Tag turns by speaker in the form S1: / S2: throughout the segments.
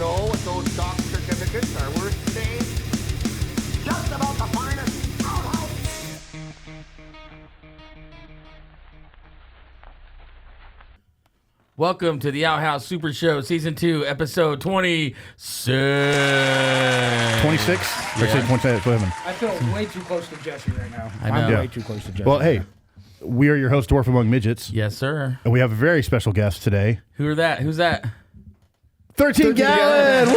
S1: know what those stock certificates are worth today? Just about the finest outhouse.
S2: Welcome to the Outhouse Super Show, Season 2, Episode 26.
S3: 26?
S2: Yeah.
S3: 27.
S4: I feel way too close to Jesse right now.
S2: I know.
S4: I'm
S3: Yeah.
S4: way too close to Jesse.
S3: Well, hey, we are your host, Dwarf Among Midgets,
S2: Yes, sir.
S3: and we have a very special guest today.
S2: Who's that?
S3: 13 gallon! Woo!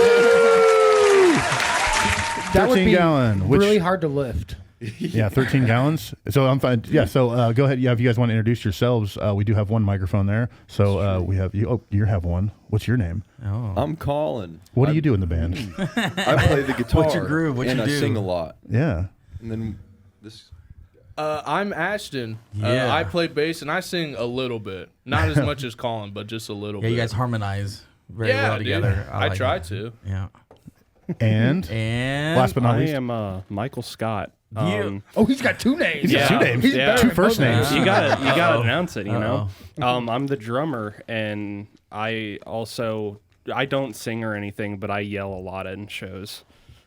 S4: that would
S3: 13
S4: be
S3: gallon. Which,
S4: really hard to lift.
S3: Yeah, 13 gallons. So I'm fine. Yeah, so go ahead. Yeah, if you guys want to introduce yourselves, we do have one microphone there. So we have you. Oh, you have one. What's your name?
S2: Oh.
S5: I'm Colin.
S3: What do you do in the band?
S5: I play the guitar.
S2: What's your groove? What
S5: and
S2: you
S5: I
S2: do?
S5: sing a lot.
S3: Yeah.
S5: And then this.
S6: I'm Ashton.
S2: Yeah.
S6: I play bass and I sing a little bit. Not as much as Colin, but just a little
S2: Yeah,
S6: bit.
S2: you guys harmonize very well
S6: dude.
S2: together.
S6: I
S2: like
S6: try
S2: it.
S6: to.
S2: Yeah.
S3: And
S2: And
S3: last but not
S7: I
S3: least,
S7: am Michael Scott.
S2: You-
S4: Oh, he's got two names.
S3: He's got two names.
S4: He's
S7: Yeah.
S4: better
S3: Two
S4: than
S3: first
S4: both
S3: names.
S4: names.
S7: You got to
S2: Uh-oh.
S7: announce it, you know.
S2: Uh-oh.
S7: I'm the drummer, and I don't sing or anything, but I yell a lot in shows.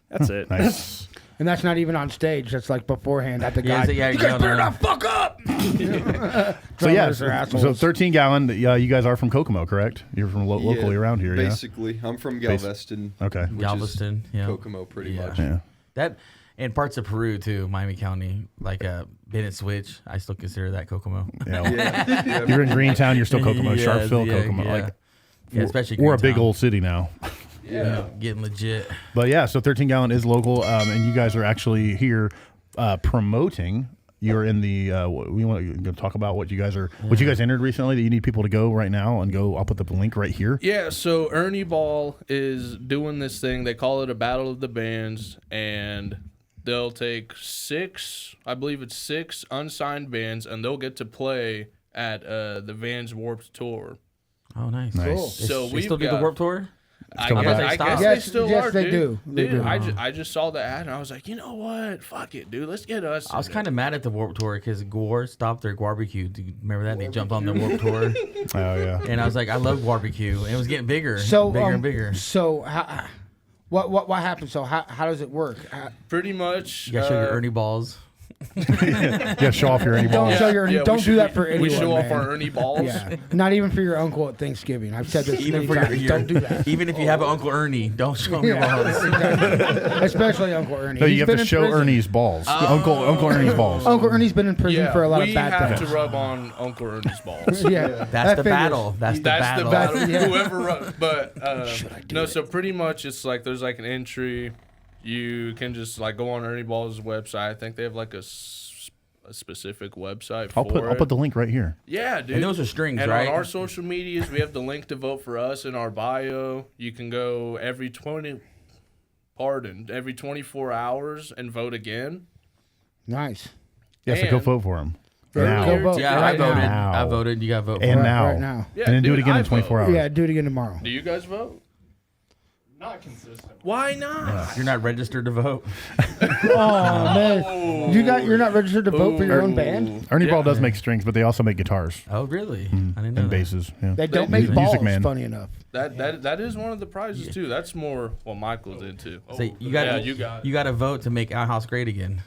S7: That's it.
S3: nice.
S4: And that's not even on stage. That's like beforehand at the
S2: Yeah,
S4: guy.
S2: so yeah,
S4: you guys
S2: you're
S4: better
S2: yelling
S4: not fuck up.
S3: So yeah,
S4: Drummers are assholes.
S3: so 13 gallon. You guys are from Kokomo, correct? You're from locally around here,
S5: Basically, I'm from Galveston.
S3: yeah. Okay.
S5: which
S2: Galveston.
S5: is
S2: Yeah.
S5: Kokomo, pretty
S2: Yeah.
S5: much.
S3: Yeah.
S2: That and parts of Peru too, Miami County, like Bennett Switch. I still consider that Kokomo.
S3: Yeah. Well,
S5: Yeah.
S3: you're in Greentown. You're still Kokomo.
S2: Yes,
S3: Sharpsville,
S2: yeah,
S3: Kokomo.
S2: yeah.
S3: Like
S2: Yeah, especially
S3: we're a big
S2: Greentown.
S3: old city now.
S2: Yeah, getting legit.
S3: But yeah, so 13 gallon is local, and you guys are actually here promoting. You're in the. We want to talk about what you guys are. What you guys entered recently that you need people to go right now and go. I'll put the link right here.
S6: Yeah, so Ernie Ball is doing this thing. They call it a Battle of the Bands, and they'll take six unsigned bands, and they'll get to play at the Vans Warped Tour.
S2: Oh, nice.
S3: Nice.
S4: Cool.
S6: So
S2: They
S6: we've
S2: still do the
S6: got-
S2: Warp Tour?
S6: I
S3: coming
S6: guess,
S3: back.
S6: I guess
S4: Yes,
S6: they still
S4: yes,
S6: are,
S4: they
S6: dude.
S4: do. They
S6: Dude,
S4: do.
S6: I just saw the ad, and I was like, you know what? Fuck it, dude. Let's get us.
S2: I was kind of mad at the Warp Tour because Gore stopped their barbecue. Do you remember that? They jumped on the Warp Tour.
S3: Oh yeah.
S2: And I was like, I love barbecue. And it was getting bigger,
S4: So
S2: bigger and bigger.
S4: So what happened? So how does it work?
S6: pretty much.
S2: You got to show your Ernie balls.
S3: Yeah, show off your Ernie
S4: Don't
S3: balls.
S4: show your.
S6: Yeah,
S4: don't
S6: we
S4: do that for anyone.
S6: We show off
S4: man.
S6: our Ernie balls.
S4: Yeah, not even for your uncle at Thanksgiving. I've said this
S2: Even
S4: many
S2: for
S4: times.
S2: your,
S4: Don't do that.
S2: Even if you have an Uncle Ernie, don't show him your balls.
S4: Especially Uncle Ernie.
S3: No, you
S4: He's
S3: have
S4: been
S3: to
S4: in
S3: show
S4: prison.
S3: Ernie's balls. Uncle Ernie's balls.
S4: Uncle Ernie's been in prison
S6: Yeah,
S4: for a lot
S6: we
S4: of bad
S6: have
S4: things.
S6: to rub on Uncle Ernie's balls.
S4: Yeah,
S2: That's
S4: that
S2: the
S4: figures.
S2: battle. That's the
S6: That's the
S2: battle.
S6: battle.
S4: Yeah.
S6: Whoever rubs. But no, so pretty much it's like there's like an entry. You can just like go on Ernie Ball's website. I think they have like a specific website
S3: I'll
S6: for
S3: put the link right here.
S6: Yeah, dude.
S2: And those are strings,
S6: And
S2: right?
S6: on our social medias, we have the link to vote for us in our bio. You can go every 24 hours and vote again.
S4: Nice.
S3: Yeah, so go
S6: And-
S3: vote for him
S4: Go
S3: now.
S4: vote.
S2: Yeah, I
S4: Right
S2: voted.
S3: now.
S2: I voted. You got to vote.
S3: And
S2: for it.
S3: now.
S4: Right now.
S6: Yeah,
S3: And then do it
S6: dude,
S3: again
S6: I
S3: in 24
S6: vote.
S3: hours.
S4: Yeah, do it again tomorrow.
S6: Do you guys vote?
S7: Not consistent.
S6: Why not?
S2: You're not registered to vote.
S4: Oh man, you're not registered to vote for your own band.
S3: Ernie
S6: Yeah.
S3: Ball does make strings, but they also make guitars
S2: Oh, really? I didn't know
S3: and
S2: that.
S3: basses. Yeah.
S4: They don't
S6: Music
S4: make balls.
S3: man.
S4: Funny enough.
S6: That is one of the prizes too. That's more what Michael's into.
S2: So you got
S6: Yeah, you got it.
S2: to vote to make Outhouse great again.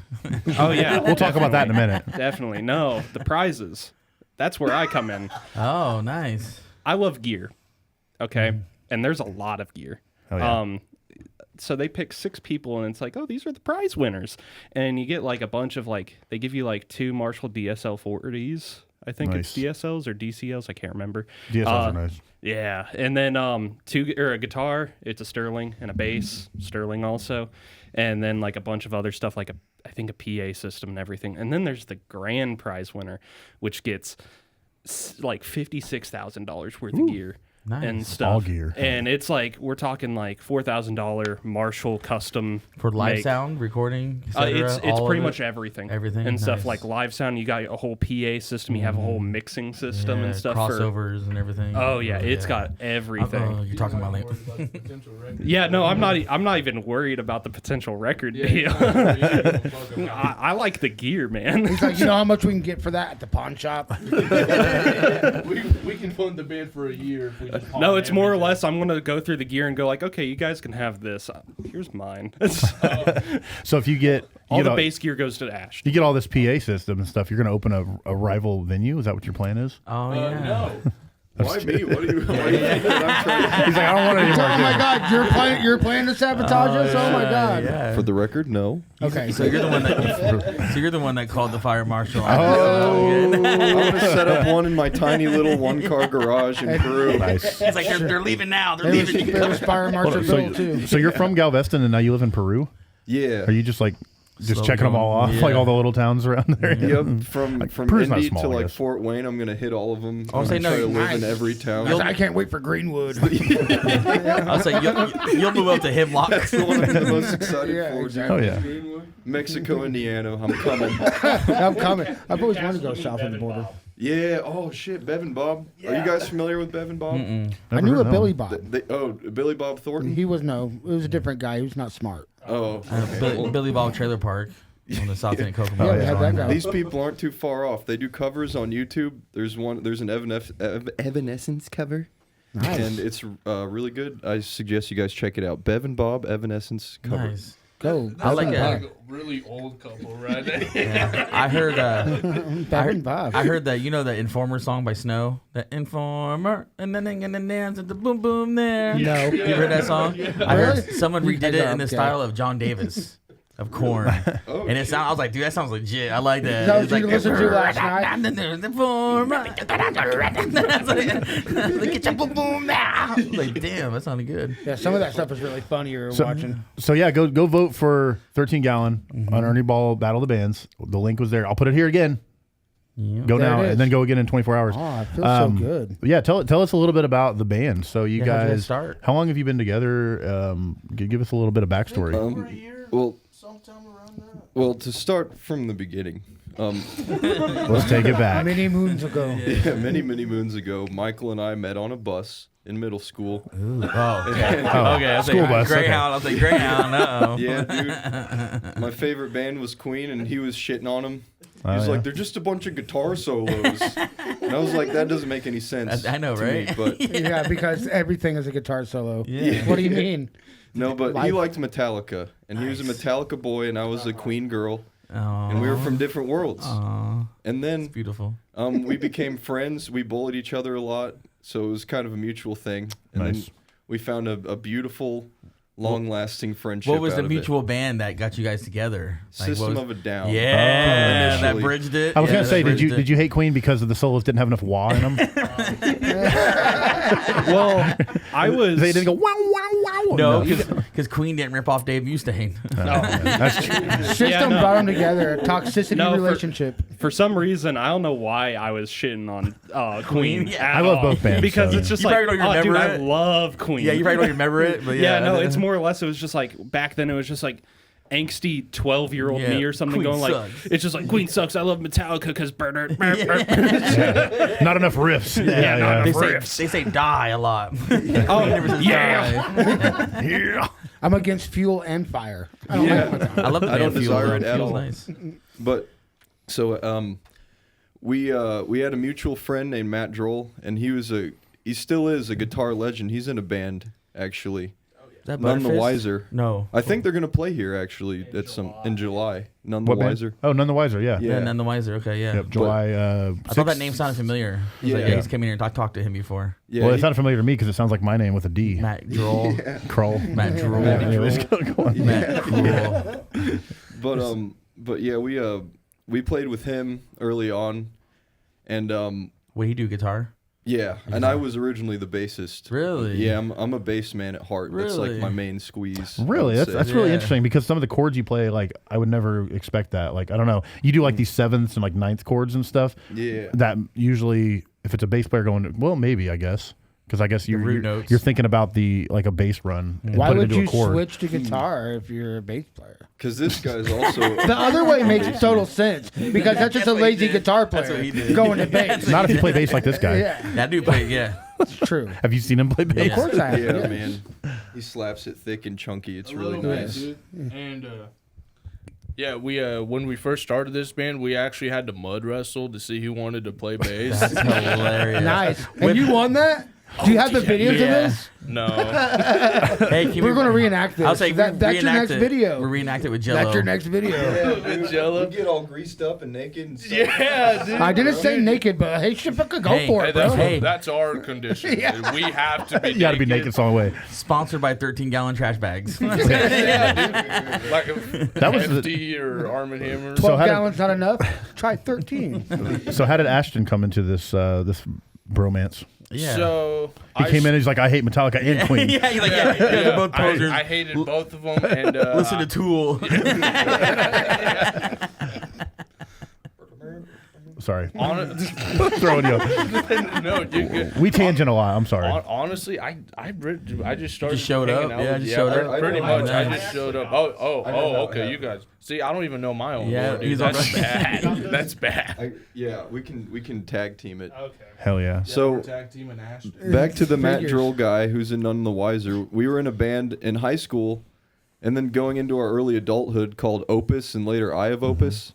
S7: Oh yeah,
S3: We'll talk about that in a minute.
S7: Definitely. No, the prizes. That's where I come in.
S2: Oh, nice.
S7: I love gear. Okay, and there's a lot of gear.
S3: Oh, yeah.
S7: So they pick 6 people, and it's like, oh, these are the prize winners, and you get like a bunch of like they give you like 2 Marshall DSL 40s. I think
S3: Nice.
S7: it's DSLs or DCLs. I can't remember.
S3: DSLs are nice.
S7: Yeah, and then a guitar. It's a Sterling and a bass, Sterling also, and then like a bunch of other stuff like I think a PA system and everything. And then there's the grand prize winner, which gets like $56,000 worth of gear.
S2: Nice.
S7: And stuff.
S3: All gear.
S7: And it's like, we're talking like $4,000 Marshall custom.
S2: For live
S7: make.
S2: sound, recording, etc.
S7: It's pretty much everything.
S2: Everything?
S7: And stuff
S2: Nice.
S7: like live sound. You got a whole PA system. You have a whole mixing system and stuff.
S2: Crossovers and everything.
S7: Oh, yeah. It's got everything.
S2: Oh, you're talking about like...
S7: Yeah, no, I'm not even worried about the potential record deal. I like the gear, man.
S4: He's like, you know how much we can get for that at the pawn shop?
S6: we can fund the band for a year if we
S7: No, it's more or less. I'm gonna go through the gear and go like, okay, you guys can have this. Here's mine.
S3: So if you get
S7: All the bass gear goes to Ash.
S3: you get all this PA system and stuff, you're going to open a rival venue. Is that what your plan is?
S2: Oh yeah.
S6: No.
S5: Why me? What are you thinking? I'm trying
S3: He's like, I don't want any more.
S4: Oh my God, you're playing to sabotage us? Oh my God.
S2: Yeah.
S5: For the record, no.
S4: Okay.
S2: So you're the one that. So you're the one that called the fire marshal.
S5: I'm gonna set up one in my tiny little one-car garage in Peru.
S3: Nice.
S2: He's like, they're leaving now. They're
S4: There was,
S2: leaving.
S4: there was Fire Marshal Bill too.
S3: So you're from Galveston and now you live in Peru?
S5: Yeah.
S3: Are you just like
S2: Slowly
S3: checking them all off,
S2: going,
S3: like
S2: yeah.
S3: all the little towns around there?
S5: Yep, from
S3: Peru's not
S5: Indy
S3: small,
S5: to
S3: I
S5: like
S3: guess.
S5: Fort Wayne, I'm gonna hit all of them.
S2: I'll say
S5: I'm
S2: no,
S5: try to live
S4: nice.
S5: in every town.
S4: I can't wait for Greenwood.
S2: I'll say you'll move up to Hemlock.
S5: That's the one I'm the most excited
S4: Yeah,
S5: for.
S4: exactly.
S3: Oh yeah.
S5: Mexico, Indiana, I'm coming.
S4: I'm coming. I've always wanted to go south of the border.
S5: Yeah. Oh shit, Bev and Bob. Are you guys familiar with Bev and Bob?
S4: I knew a
S3: heard
S4: Billy
S3: of
S4: Bob.
S5: Billy Bob Thornton.
S4: He was it was a different guy. He was not smart.
S5: Oh, okay.
S2: Billy Bob Trailer Park on the South End Kokomo.
S4: Yeah, we had that guy.
S5: These people aren't too far off. They do covers on YouTube. There's an Evanescence cover.
S4: Nice.
S5: And it's really good. I suggest you guys check it out. Bev and Bob Evanescence cover.
S2: Nice.
S4: Go.
S2: I like
S4: Bevan
S2: it.
S4: Bob.
S6: Really old couple, right?
S2: Yeah. I heard.
S4: Bevan Bob.
S2: I heard that the Informer song by Snow. The Informer and then and the dance at the boom boom there.
S4: No.
S2: You heard that song? I heard
S4: Really?
S2: someone
S4: You
S2: redid
S4: guys
S2: it
S4: are
S2: in the
S4: okay.
S2: style of John Davis of Korn.
S5: Oh,
S2: And it I was like, dude, that sounds legit. I like that.
S4: Is that
S2: It's
S4: what you listened to last
S2: night? Get your boom boom now. I was like, damn, that sounded good.
S4: Yeah, some of that stuff was really funny. You were watching.
S3: So yeah, go vote for 13 Gallon on Ernie Ball Battle of the Bands. The link was there. I'll put it here again. Go
S4: There
S3: now
S4: it is.
S3: and then go again in 24 hours.
S4: Oh, I feel so good.
S3: Yeah, tell us a little bit about the band. So you
S2: Yeah, how'd you guys
S3: guys,
S2: start?
S3: how long have you been together? Give us a little bit of backstory.
S5: Well, to start from the beginning,
S3: Let's take it back.
S4: Many moons ago.
S5: yeah, many moons ago, Michael and I met on a bus in middle school.
S2: Oh, okay.
S3: Oh,
S2: Okay, I was
S3: school
S2: like,
S3: bus, okay.
S2: Greyhound. I was like, Greyhound. Uh-oh.
S5: Yeah, dude. My favorite band was Queen, and he was shitting on them. He
S3: Oh,
S5: was
S3: yeah.
S5: like, they're just a bunch of guitar solos. And I was like, that doesn't make any sense.
S2: I know,
S5: to me,
S2: right?
S5: but
S4: Yeah, because everything is a guitar solo.
S2: Yeah.
S4: What do you mean?
S5: no, but
S4: Life.
S5: he liked Metallica, and he was a Metallica boy, and I was a Queen girl, and we were from different worlds.
S2: Aw,
S5: And then
S2: beautiful.
S5: we became friends. We bullied each other a lot, so it was kind of a mutual thing. And
S3: Nice.
S5: then we found a beautiful, long-lasting friendship.
S2: What was
S5: out
S2: the
S5: of it.
S2: mutual band that got you guys together? Like, what
S5: System
S2: was-
S5: of a Down?
S2: Yeah, that
S5: initially.
S2: bridged it.
S3: I was
S2: Yeah,
S3: gonna
S2: that
S3: say,
S2: bridged it.
S3: did you hate Queen because the solos didn't have enough wah in them?
S7: Well, I was.
S3: They didn't go wow wow wow.
S2: No, because Queen didn't rip off Dave Mustaine.
S3: That's true.
S4: System
S7: no.
S4: brought them together. A toxicity
S7: No,
S4: relationship.
S7: For some reason, I don't know why I was shitting on Queen.
S2: Yeah.
S7: at
S3: I love
S7: all.
S3: both bands,
S7: because
S3: so-
S7: it's just
S2: You
S7: like,
S2: probably don't
S7: oh, dude,
S2: remember
S7: I
S2: it.
S7: love Queen.
S2: Yeah, you probably don't remember it, but
S7: Yeah,
S2: yeah.
S7: no, it's more or less. It was just like back then. It was just like angsty 12-year-old
S2: Yeah,
S7: me or something
S2: Queen
S7: going like,
S2: sucks.
S7: it's just like Queen sucks. I love Metallica because
S3: Not enough riffs. Yeah,
S2: They say die a lot.
S7: oh yeah.
S3: yeah.
S4: I'm against fuel and fire. I don't like Metallica.
S2: I love the
S5: I
S2: band
S5: don't
S2: Fuel.
S5: desire
S2: though.
S5: it at
S2: Fuel's
S5: all.
S2: nice.
S5: But so we had a mutual friend named Matt Droll, and he still is a guitar legend. He's in a band actually.
S2: Is that
S5: None the
S2: Butterfist?
S5: Wiser.
S2: No.
S5: I think they're gonna play here actually in July. None the
S3: What band?
S5: Wiser.
S3: Oh, None the Wiser. Yeah.
S5: Yeah.
S2: Yeah, None the Wiser. Okay, yeah.
S3: Yep. July.
S2: I thought that name sounded familiar. He's like,
S5: Yeah.
S2: he's came in here and I talked to him before.
S5: Yeah,
S3: Well, it
S5: he-
S3: sounded familiar to me because it sounds like my name with a D.
S2: Matt Droll.
S3: Kroll.
S2: Matt Droll.
S3: Yeah, anyways, go on.
S2: Matt Droll.
S5: but yeah, we played with him early on, and
S2: What do you do? Guitar?
S5: yeah, and I was originally the bassist.
S2: Really?
S5: Yeah, I'm a bass man at heart. That's like
S2: Really?
S5: my main squeeze. I
S3: Really,
S5: would
S3: that's
S5: say.
S3: really
S2: Yeah.
S3: interesting because some of the chords you play, like I would never expect that. Like I don't know, you do like these sevenths and like ninth chords and stuff.
S5: Yeah.
S3: That usually, if it's a bass player going, well, maybe I guess because I guess
S2: root notes.
S3: you're thinking about the like a bass run. And
S4: Why
S3: put it
S4: would
S3: into
S4: you
S3: a chord.
S4: switch to guitar if you're a bass player?
S5: Because this guy's also
S4: The other way makes total sense because that's just a
S2: what he
S4: lazy
S2: did.
S4: guitar
S2: That's
S4: player
S2: what he did.
S4: going to bass.
S3: Not if you play bass like this guy.
S4: Yeah,
S2: That dude played, yeah.
S4: it's true.
S3: Have you seen him play bass?
S4: Of course I have.
S5: yeah, man. He slaps it thick and chunky. It's really nice.
S6: And yeah, we when we first started this band, we actually had to mud wrestle to see who wanted to play bass.
S2: That's hilarious.
S4: Nice. And you won that? Do you have the videos of this?
S6: No.
S2: Hey,
S4: We're going to reenact this.
S2: I'll say
S4: that's your next video.
S2: We'll reenact it with Jello.
S4: That's your next video.
S6: Jello.
S5: We get all greased up and naked and stuff.
S6: Yeah, dude.
S4: I didn't say naked, but hey, shit, fucking go
S2: Hey,
S4: for
S6: Hey,
S4: it, bro.
S6: that's our condition. We have to be
S3: You got to be naked, it's the only way.
S2: Sponsored by 13-gallon trash bags.
S6: Like
S3: That was
S6: FD or Arm & Hammer.
S4: 12
S3: how did-
S4: gallons not enough? Try 13.
S3: So how did Ashton come into this this bromance?
S2: Yeah.
S6: So
S3: He came in and he's like, I hate Metallica and Queen.
S2: yeah, you're like, yeah, they're both posers.
S6: I hated both of them. And
S2: Listen to Tool.
S3: Sorry.
S6: Throwing
S3: you.
S6: No, you're good.
S3: We tangent a lot. I'm sorry.
S6: Honestly, I just started.
S2: Just showed
S6: hanging
S2: up?
S6: out
S2: Yeah,
S6: with-
S2: just showed up?
S6: Pretty
S5: I
S6: much,
S5: know.
S6: I just showed up. Oh, okay, you guys. See, I don't even know my own.
S2: Yeah,
S6: lore, dude.
S2: he's on
S6: That's
S2: the-
S6: bad. That's bad.
S5: We can tag team it.
S6: Okay.
S3: Hell yeah.
S5: So
S6: Tag team and Ashton.
S5: back to the Matt
S4: Figures.
S5: Droll guy who's in None the Wiser. We were in a band in high school, and then going into our early adulthood called Opus, and later Eye of Opus,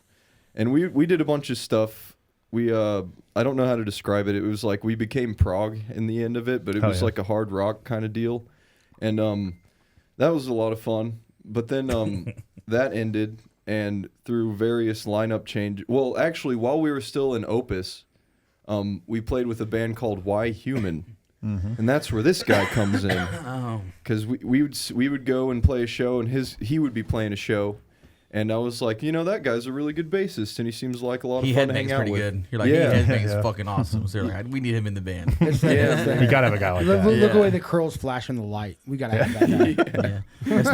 S5: and we did a bunch of stuff. We I don't know how to describe it. It was like we became prog in the end of it, but it
S3: Hell
S5: was
S3: yeah.
S5: like a hard rock kind of deal, and that was a lot of fun. But then that ended, and through various lineup change. Well, actually, while we were still in Opus, we played with a band called Why Human, and that's where this guy comes in.
S2: Oh.
S5: Because we would go and play a show, and he would be playing a show, and I was like, that guy's a really good bassist, and he seems like a lot of
S2: He
S5: fun to hang
S2: headbangs
S5: out
S2: pretty
S5: with.
S2: good. You're like,
S5: Yeah.
S2: he headbangs
S3: Yeah.
S2: fucking awesome. So you're like, we need him in the band.
S4: You
S3: You got to have a guy like
S4: Look,
S3: that.
S4: look
S2: Yeah.
S4: away the curls flash in the light. We got to have that guy.
S2: Yeah.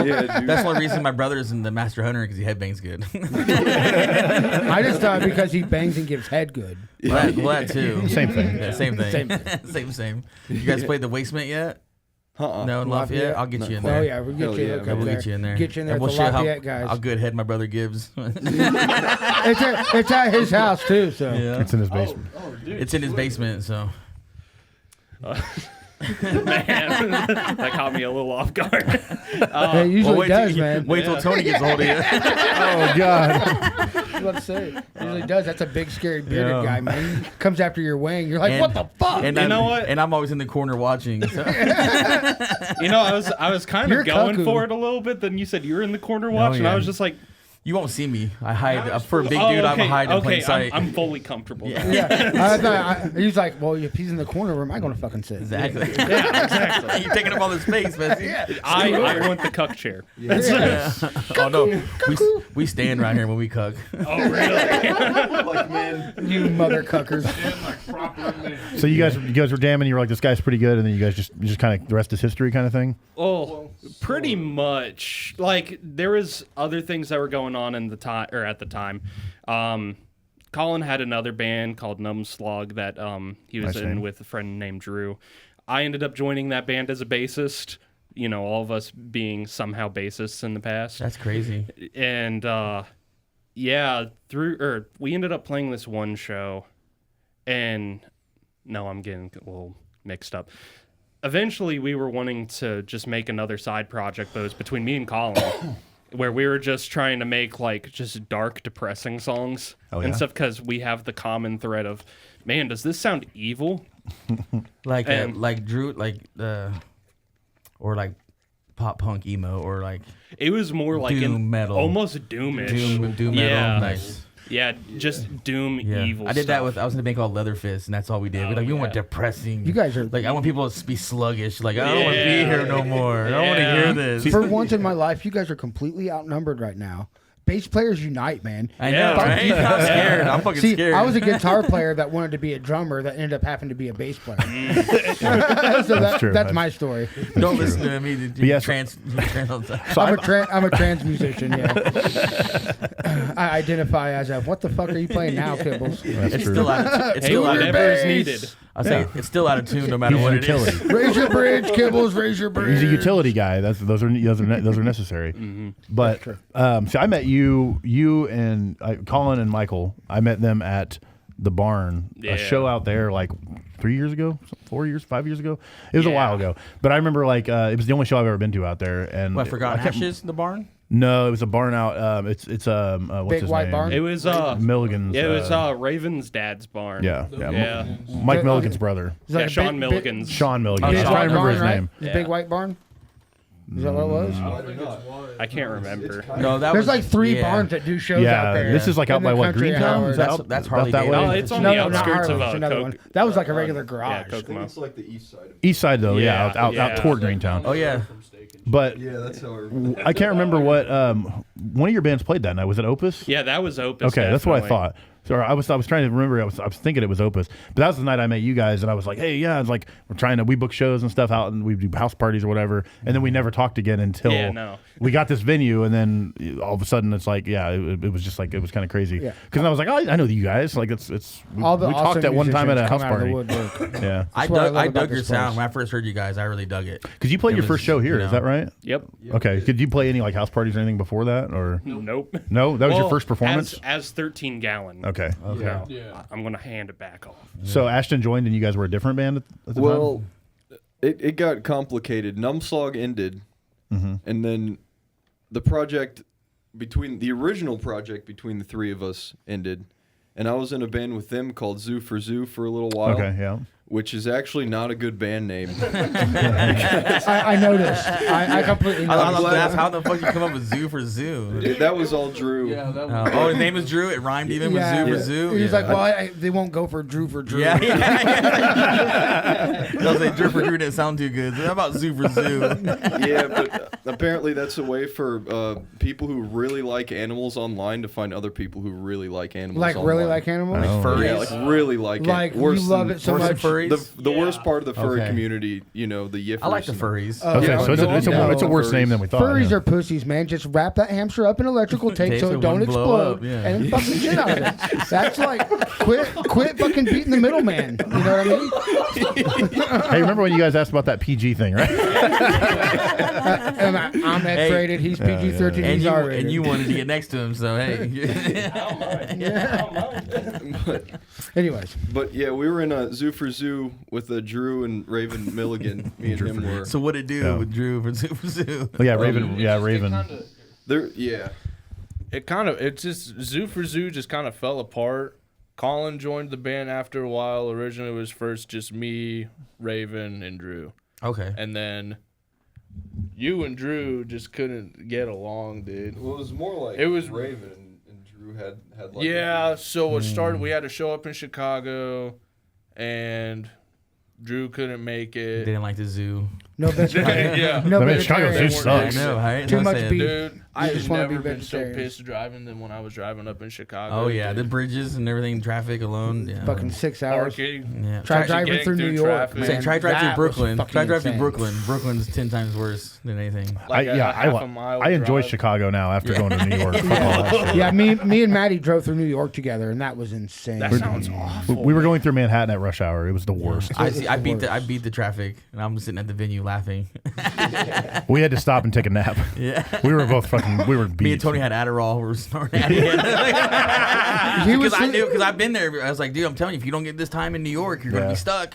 S5: Yeah, dude.
S2: That's one reason my brother's in the Master Hunter, because he headbangs good.
S4: I just thought because he bangs and gives head good.
S2: Well, that too.
S3: Same thing.
S2: Yeah, same thing.
S4: Same
S2: same. You guys played the Basement yet? No, in Lafayette? I'll get you in there.
S4: Oh, yeah, we'll get
S5: Hell
S4: you,
S5: yeah,
S4: look
S5: man.
S4: up
S2: We'll
S4: there.
S2: get you in there.
S4: Get you in there
S2: And
S4: with
S2: we'll
S4: the
S2: show
S4: Lafayette guys.
S2: how good head my brother gives.
S4: It's at his house, too, so.
S2: Yeah.
S3: It's in his basement.
S2: It's in his basement, so.
S7: Man, that caught me a little off guard.
S4: It usually
S2: wait
S4: does,
S2: till,
S4: man.
S2: Wait till Tony gets a hold of you.
S3: Oh, God.
S4: I was about to say. It usually does. That's a big, scary bearded
S3: Yeah.
S4: guy, man. He comes after your wang. You're like,
S2: And-
S4: what the fuck?
S2: And
S7: You
S2: I'm-
S7: know what?
S2: And I'm always in the corner watching. So.
S7: I was kind
S4: You're
S7: of going
S4: cuckoo.
S7: for it a little bit. Then you said you were in the corner watching.
S2: yeah.
S7: I was just like,
S2: You won't see me. I hide. For a big
S7: oh,
S2: dude,
S7: okay,
S2: I'm hide in plain
S7: okay,
S2: sight.
S7: I'm fully comfortable.
S2: Yeah.
S4: Yeah. He's like, well, if he's in the corner, where am I going to fucking sit?
S2: Exactly.
S7: Yeah, exactly.
S2: You're taking up all the space, Bessie.
S7: I want the cuck chair.
S2: Yeah. Oh no, we stand right here when we cook.
S7: Oh, really?
S5: Like, man,
S4: You mother cuckers.
S3: So you guys were jamming. You were like, this guy's pretty good, and then you guys just kind of the rest is history kind of thing.
S7: Oh, pretty much. Like there was other things that were going on in the time or at the time. Colin had another band called Numb Slog that he was
S3: Nice
S7: in
S3: name.
S7: with a friend named Drew. I ended up joining that band as a bassist. All of us being somehow bassists in the past.
S2: That's crazy.
S7: And we ended up playing this one show, and no, I'm getting a little mixed up. Eventually, we were wanting to just make another side project, but it was between me and Colin, where we were just trying to make like just dark, depressing songs and
S3: yeah?
S7: stuff because we have the common thread of, man, does this sound evil?
S2: Like
S7: And-
S2: like Drew, or like pop punk emo, or like
S7: It was more like
S2: Doom metal.
S7: almost doomish.
S2: doom
S7: Yeah.
S2: metal. Nice.
S7: Yeah, just doom
S2: Yeah.
S7: evil.
S2: I did that
S7: stuff.
S2: I was in a band called Leatherfist, and that's all we did. We went depressing.
S4: You guys are-
S2: like, I want people to be sluggish. Like, I don't want to be
S7: Yeah.
S2: here no more. I don't want to
S7: Yeah.
S2: hear this.
S4: For once in my life, you guys are completely outnumbered right now. Bass players unite, man.
S2: I know,
S7: Yeah,
S2: right?
S7: right?
S2: I'm scared. I'm fucking
S4: See,
S2: scared.
S4: I was a guitar player that wanted to be a drummer that ended up having to be a bass player. So
S3: true.
S4: that's my story.
S2: Don't listen to me.
S3: yes.
S2: Trans.
S4: I'm a trans musician, yeah. I identify as a, what the fuck are you playing now, Kibbles?
S3: That's
S2: It's
S3: true.
S2: still out. It's
S7: Hey,
S2: still out.
S7: whatever is
S4: bass.
S7: needed.
S2: I say it's still out of tune, no matter
S3: He's
S2: what
S3: a
S2: it
S3: utility.
S2: is.
S4: Raise your bridge, Kibbles, raise your bridge.
S3: He's a utility guy. Those are necessary. But see, I met you and Colin and Michael. I met them at the barn,
S7: Yeah.
S3: a show out there like 3 years ago, 4 years, 5 years ago. It was a
S7: Yeah.
S3: while ago, but I remember like it was the only show I've ever been to out there. And
S2: What, Forgotten
S3: I can't-
S2: Ashes, the barn?
S3: No, it was a barn out. It's what's
S4: Big
S3: his
S4: white
S3: name?
S4: barn?
S7: It was
S3: Milligan's.
S7: Yeah, it was Raven's dad's barn.
S3: Yeah.
S7: Yeah.
S3: Mike Milligan's brother.
S4: Is that
S7: Yeah,
S4: a
S7: Sean
S4: big-
S7: Milligan's.
S3: Sean Milligan.
S4: Big
S3: I was trying
S4: white
S3: to remember
S4: barn,
S3: his
S4: right?
S3: name.
S4: Is it Big White Barn? Is that what it was?
S7: I can't remember.
S2: No, that
S4: There's
S2: was
S4: like 3
S2: yeah.
S4: barns that do shows
S3: Yeah,
S4: out there.
S3: this is like out
S4: In
S3: by
S4: the
S3: what,
S4: country of
S3: Greentown?
S4: Howard.
S3: Is that out-
S2: That's
S3: about
S2: Harley
S3: that way?
S2: Davidson.
S7: Oh, it's on
S4: No,
S7: the
S4: not
S7: outskirts
S4: Harley,
S7: of
S4: it's another
S7: Coke.
S4: one. That was like a regular
S7: Yeah,
S4: garage.
S7: Kokomo.
S5: It's like the east side of
S3: East side though,
S7: Yeah,
S3: out
S7: yeah.
S3: toward Greentown.
S2: Oh yeah.
S3: But
S5: Yeah, that's how
S3: I can't remember what one of your bands played that night. Was it Opus?
S7: Yeah, that was Opus.
S3: Okay, that's what I
S7: definitely.
S3: thought. So I was trying to remember. I was thinking it was Opus, but that was the night I met you guys, and I was like, hey, yeah, it's like we book shows and stuff out, and we do house parties or whatever, and then we never talked again until
S7: Yeah, no.
S3: we got this venue, and then all of a sudden it's like, yeah, it was just like it was kind of crazy.
S4: Yeah.
S3: Because I was like, oh, I know you guys. Like we
S4: All the
S3: talked
S4: awesome
S3: at one time at a
S4: musicians
S3: house
S4: come out of the
S3: party.
S4: woodwork.
S3: Yeah,
S2: I
S4: what I
S2: dug,
S4: love
S2: I
S4: about
S2: dug your
S4: this
S2: sound
S4: place.
S2: when I first heard you guys. I really dug it.
S3: because you played
S2: It
S3: your
S2: was,
S3: first show here.
S2: you
S3: Is
S2: know.
S3: that right?
S7: Yep.
S3: Okay. Could you play any like house parties or anything before that, or
S7: Nope.
S3: no? That was your
S7: Well,
S3: first performance.
S7: as 13 Gallon.
S3: Okay.
S7: No, I'm gonna hand it back off.
S3: So Ashton joined, and you guys were a different band at the time.
S5: Well, it got complicated. Numslog ended, and then the project the original project between the 3 of us ended, and I was in a band with them called Zoo for a little while.
S3: Okay. Yeah.
S5: Which is actually not a good band name.
S4: I noticed. I completely
S2: I
S4: noticed.
S2: was gonna ask how the fuck you come up with Zoo for Zoo.
S5: That was all Drew.
S2: Oh, his name is Drew. It rhymed even with Zoo for Zoo.
S4: He's like, well, they won't go for Drew for Drew.
S2: Yeah. I was like, Drew for Drew didn't sound too good. So how about Zoo for Zoo?
S5: Yeah, but apparently that's a way for people who really like animals online to find other people who really like animals.
S4: Like
S5: online.
S4: really like animals.
S2: Furries.
S5: Yeah, like really like
S4: Like
S5: it.
S4: you
S5: Worse
S4: love
S5: than-
S4: it so
S2: worse than
S4: much.
S2: furries?
S5: The worst part of the furry
S2: Okay.
S5: community, the yiffers.
S2: I like the furries.
S3: Okay,
S4: Yeah,
S3: so it's a worse
S5: furries.
S3: name than we thought.
S4: Furries
S3: yeah.
S4: are pussies, man. Just wrap that hamster up in electrical tape
S2: Tape
S4: so
S2: so
S4: it
S2: it
S4: don't
S2: won't blow
S4: explode,
S2: up, yeah.
S4: and fucking shit out of it. That's like quit fucking beating the middleman. You know what I mean?
S3: Hey, remember when you guys asked about that PG thing, right?
S4: I'm X-rated. He's PG-13.
S2: And
S4: He's
S2: you,
S4: R-rated.
S2: and you wanted to get next to him, so hey.
S4: Anyways,
S5: But yeah, we were in a Zoo for Zoo with Drew and Raven Milligan. Me and him were.
S2: So what it do
S3: Yeah.
S2: with Drew for Zoo for Zoo?
S3: Oh, yeah, Raven. Yeah, Raven.
S5: Yeah.
S6: It just Zoo for Zoo just kind of fell apart. Colin joined the band after a while. Originally, it was first just me, Raven, and Drew,
S2: Okay.
S6: and then you and Drew just couldn't get along, dude.
S5: Well, it was more like
S6: It was-
S5: Raven and Drew had like.
S6: Yeah, so it started. We had to show up in Chicago, and Drew couldn't make it.
S2: Didn't like the zoo.
S4: no vegetarian.
S6: Yeah.
S4: No
S3: I mean, Chicago
S4: vegetarian.
S3: Zoo
S2: I
S3: sucks.
S2: know, right?
S4: Too
S2: I'm
S4: much
S2: saying.
S4: beef.
S6: Dude, I
S4: just wanna
S6: never
S4: be
S6: been so
S4: vegetarian.
S6: pissed driving than when I was driving up in Chicago.
S2: Oh yeah, the
S6: dude.
S2: bridges and everything, traffic alone. Yeah.
S4: Fucking 6 hours.
S6: Parking.
S2: Yeah.
S4: Try
S2: Try,
S4: driving
S6: getting
S4: through
S6: through
S4: New York,
S6: traffic.
S4: man.
S2: say, try drive
S4: That
S2: through
S4: was
S2: Brooklyn.
S4: fucking
S2: Try drive through
S4: insane.
S2: Brooklyn. Brooklyn's 10 times worse than anything.
S6: Like a half a mile
S3: I enjoy
S6: drive.
S3: Chicago now after going to New York. Fuck all that shit.
S4: Yeah, me and Maddie drove through New York together, and that was insane.
S6: That sounds awful.
S3: We were going through Manhattan at rush hour. It was the worst.
S2: I
S4: It's
S2: see.
S4: the
S2: I beat
S4: worst.
S2: the traffic, and I'm sitting at the venue laughing.
S3: We had to stop and take a nap.
S2: Yeah.
S3: We were both fucking. We were beat.
S2: Me and Tony had Adderall. We were snorting at it.
S4: He was
S2: Because I've been there. I was like, dude, I'm telling you, if you don't get this time in New York, you're gonna
S3: Yeah.
S2: be stuck.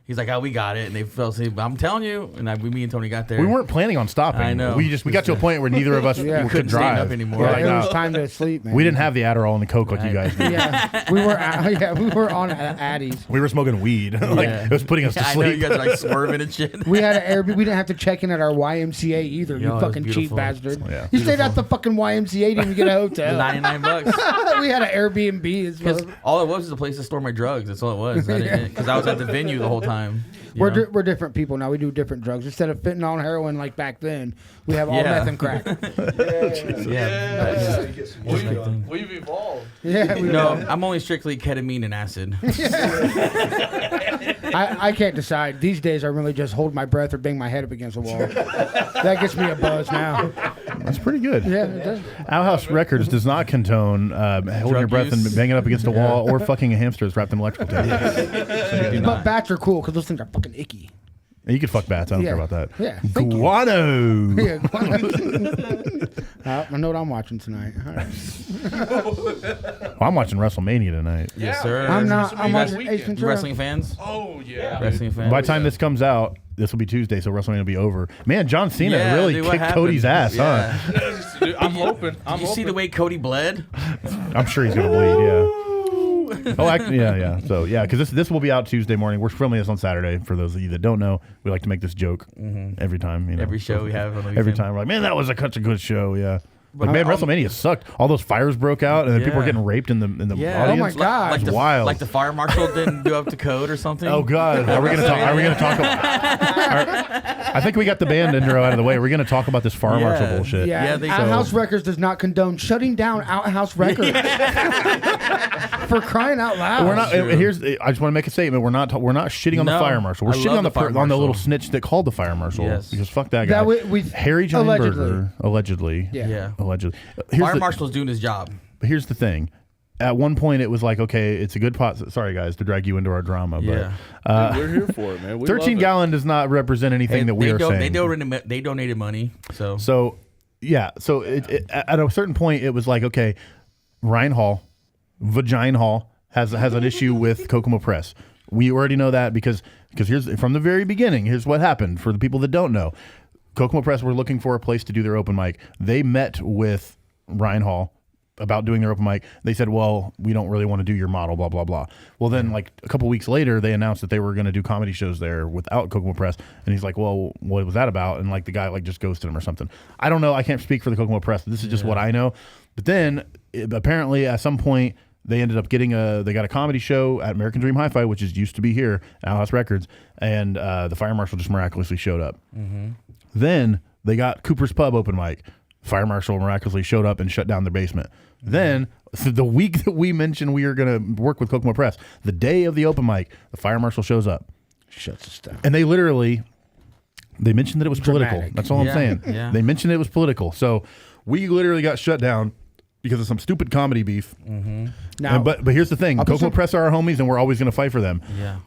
S2: He's like, oh, we got it, and they fell asleep. But I'm telling you, and me and Tony got there.
S3: We weren't planning on stopping.
S2: I know.
S3: We got to a point where neither of us
S4: Yeah.
S3: could
S2: Couldn't
S3: drive
S2: stand up anymore.
S3: We're
S4: Yeah,
S3: like,
S4: it was
S3: no.
S4: time to sleep, man.
S3: We didn't have the Adderall and the Coke like you guys did.
S4: Yeah, we were on Addies.
S3: We were smoking weed. Like
S2: Yeah.
S3: it was putting us to
S2: I know
S3: sleep.
S2: you guys are like swerving and shit.
S4: We had an Airbnb. We didn't have to check in at our YMCA either.
S2: Yo,
S4: You
S2: that's
S4: fucking cheap
S2: beautiful.
S4: bastard.
S3: Yeah.
S4: You stayed at the fucking YMCA. Didn't even get a hotel.
S2: $99.
S4: We had an Airbnb. As well.
S2: Because all it was a place to store my drugs. That's all it was. Because I was at the venue the whole time. you
S4: We're
S2: know?
S4: we're different people now. We do different drugs. Instead of fentanyl and heroin like back then, we have all
S2: Yeah.
S4: meth and crack.
S2: Yeah.
S6: We've evolved.
S4: Yeah, we
S2: No,
S4: do.
S2: I'm only strictly ketamine and acid.
S4: I can't decide. These days, I really just hold my breath or bang my head up against a wall. That gets me a buzz now.
S3: That's pretty good.
S4: Yeah, it does.
S3: Outhouse Records does not condone holding your breath
S2: use.
S3: and banging up against a wall or fucking a hamster that's wrapped in electrical tape.
S4: But bats are cool because those things are fucking icky.
S3: You could fuck bats. I don't
S4: Yeah.
S3: care about that.
S4: Yeah, thank you.
S3: Guano.
S4: Yeah, I know what I'm watching tonight. All right.
S3: Well, I'm watching WrestleMania tonight.
S2: Yes, sir.
S4: I'm not.
S6: You
S4: I'm
S6: guys-
S4: watching
S6: weekend.
S4: Ace
S2: You
S4: Ventura.
S2: wrestling fans?
S6: Oh yeah.
S2: Wrestling fans?
S3: By the time this comes out, This will be Tuesday, so WrestleMania will be over. Man, John Cena
S2: Yeah,
S3: really
S2: dude, what
S3: kicked
S2: happened?
S3: Cody's ass,
S2: Yeah.
S3: huh?
S6: Dude, I'm hoping.
S2: Did you see the way Cody bled?
S3: I'm sure he's gonna bleed. Yeah. Oh, actually, yeah. So yeah, because this will be out Tuesday morning. We're filming this on Saturday. For those of you that don't know, we like to make this joke every time. You know,
S2: Every show we have on the
S3: every
S2: weekend.
S3: time we're like, man, that was such a good show. Yeah. But
S2: But
S3: man, WrestleMania sucked. All those fires broke out, and then people were
S2: Yeah.
S3: getting raped in the
S2: Yeah.
S3: audience.
S4: Oh my God.
S2: Like
S3: It's
S2: the,
S3: wild.
S2: Like the fire marshal didn't do up to code or something.
S3: Oh God, are we gonna talk? Are we gonna talk about? I think we got the band intro out of the way. We're gonna talk about this fire
S2: Yeah.
S3: marshal bullshit.
S4: Yeah,
S2: they-
S4: Outhouse Records does not condone shutting down Outhouse Records. For crying out loud.
S3: We're not. Here's. I just want to make a statement. We're not shitting on the
S2: No,
S3: fire marshal. We're
S2: I
S3: shitting
S2: love
S3: on
S2: the fire
S3: on the
S2: marshal.
S3: little snitch that called the fire marshal.
S2: Yes.
S3: Because fuck that guy.
S4: That we
S3: Harry Jeinberger allegedly.
S4: Yeah.
S2: Yeah.
S3: Allegedly.
S2: Fire marshal's doing his job.
S3: Here's the thing. At one point, it was like, okay, it's a good pot. Sorry, guys, to drag you into our drama,
S2: Yeah.
S3: but
S5: We're here for it, man. We
S3: 13
S5: love
S3: gallon does not represent anything that we are saying.
S2: They donated money. So
S3: So, yeah. So at a certain point, it was like, okay, Ryan Hall, Vagina Hall has an issue with Kokomo Press. We already know that because here's from the very beginning. Here's what happened for the people that don't know. Kokomo Press were looking for a place to do their open mic. They met with Ryan Hall about doing their open mic. They said, well, we don't really want to do your model, blah, blah, blah. Well, then like a couple weeks later, they announced that they were going to do comedy shows there without Kokomo Press. And he's like, well, what was that about? And like the guy like just ghosted him or something. I don't know. I can't speak for the Kokomo Press. This is just what I know. But then apparently at some point they ended up getting they got a comedy show at American Dream Hi-Fi, which used to be here at Outhouse Records. And the fire marshal just miraculously showed up. Then they got Cooper's Pub open mic. Fire marshal miraculously showed up and shut down their basement. Then, so the week that we mentioned we were going to work with Kokomo Press, the day of the open mic, the fire marshal shows up.
S4: Shuts us down.
S3: And they mentioned that it was political.
S4: Dramatic.
S3: That's all I'm
S2: Yeah,
S3: saying.
S2: yeah.
S3: They mentioned it was political. So we literally got shut down because of some stupid comedy beef.
S4: Now,
S3: But here's the thing.
S4: I'll put
S3: Kokomo
S4: some-
S3: Press are our homies, and we're always going to fight for them.
S2: yeah.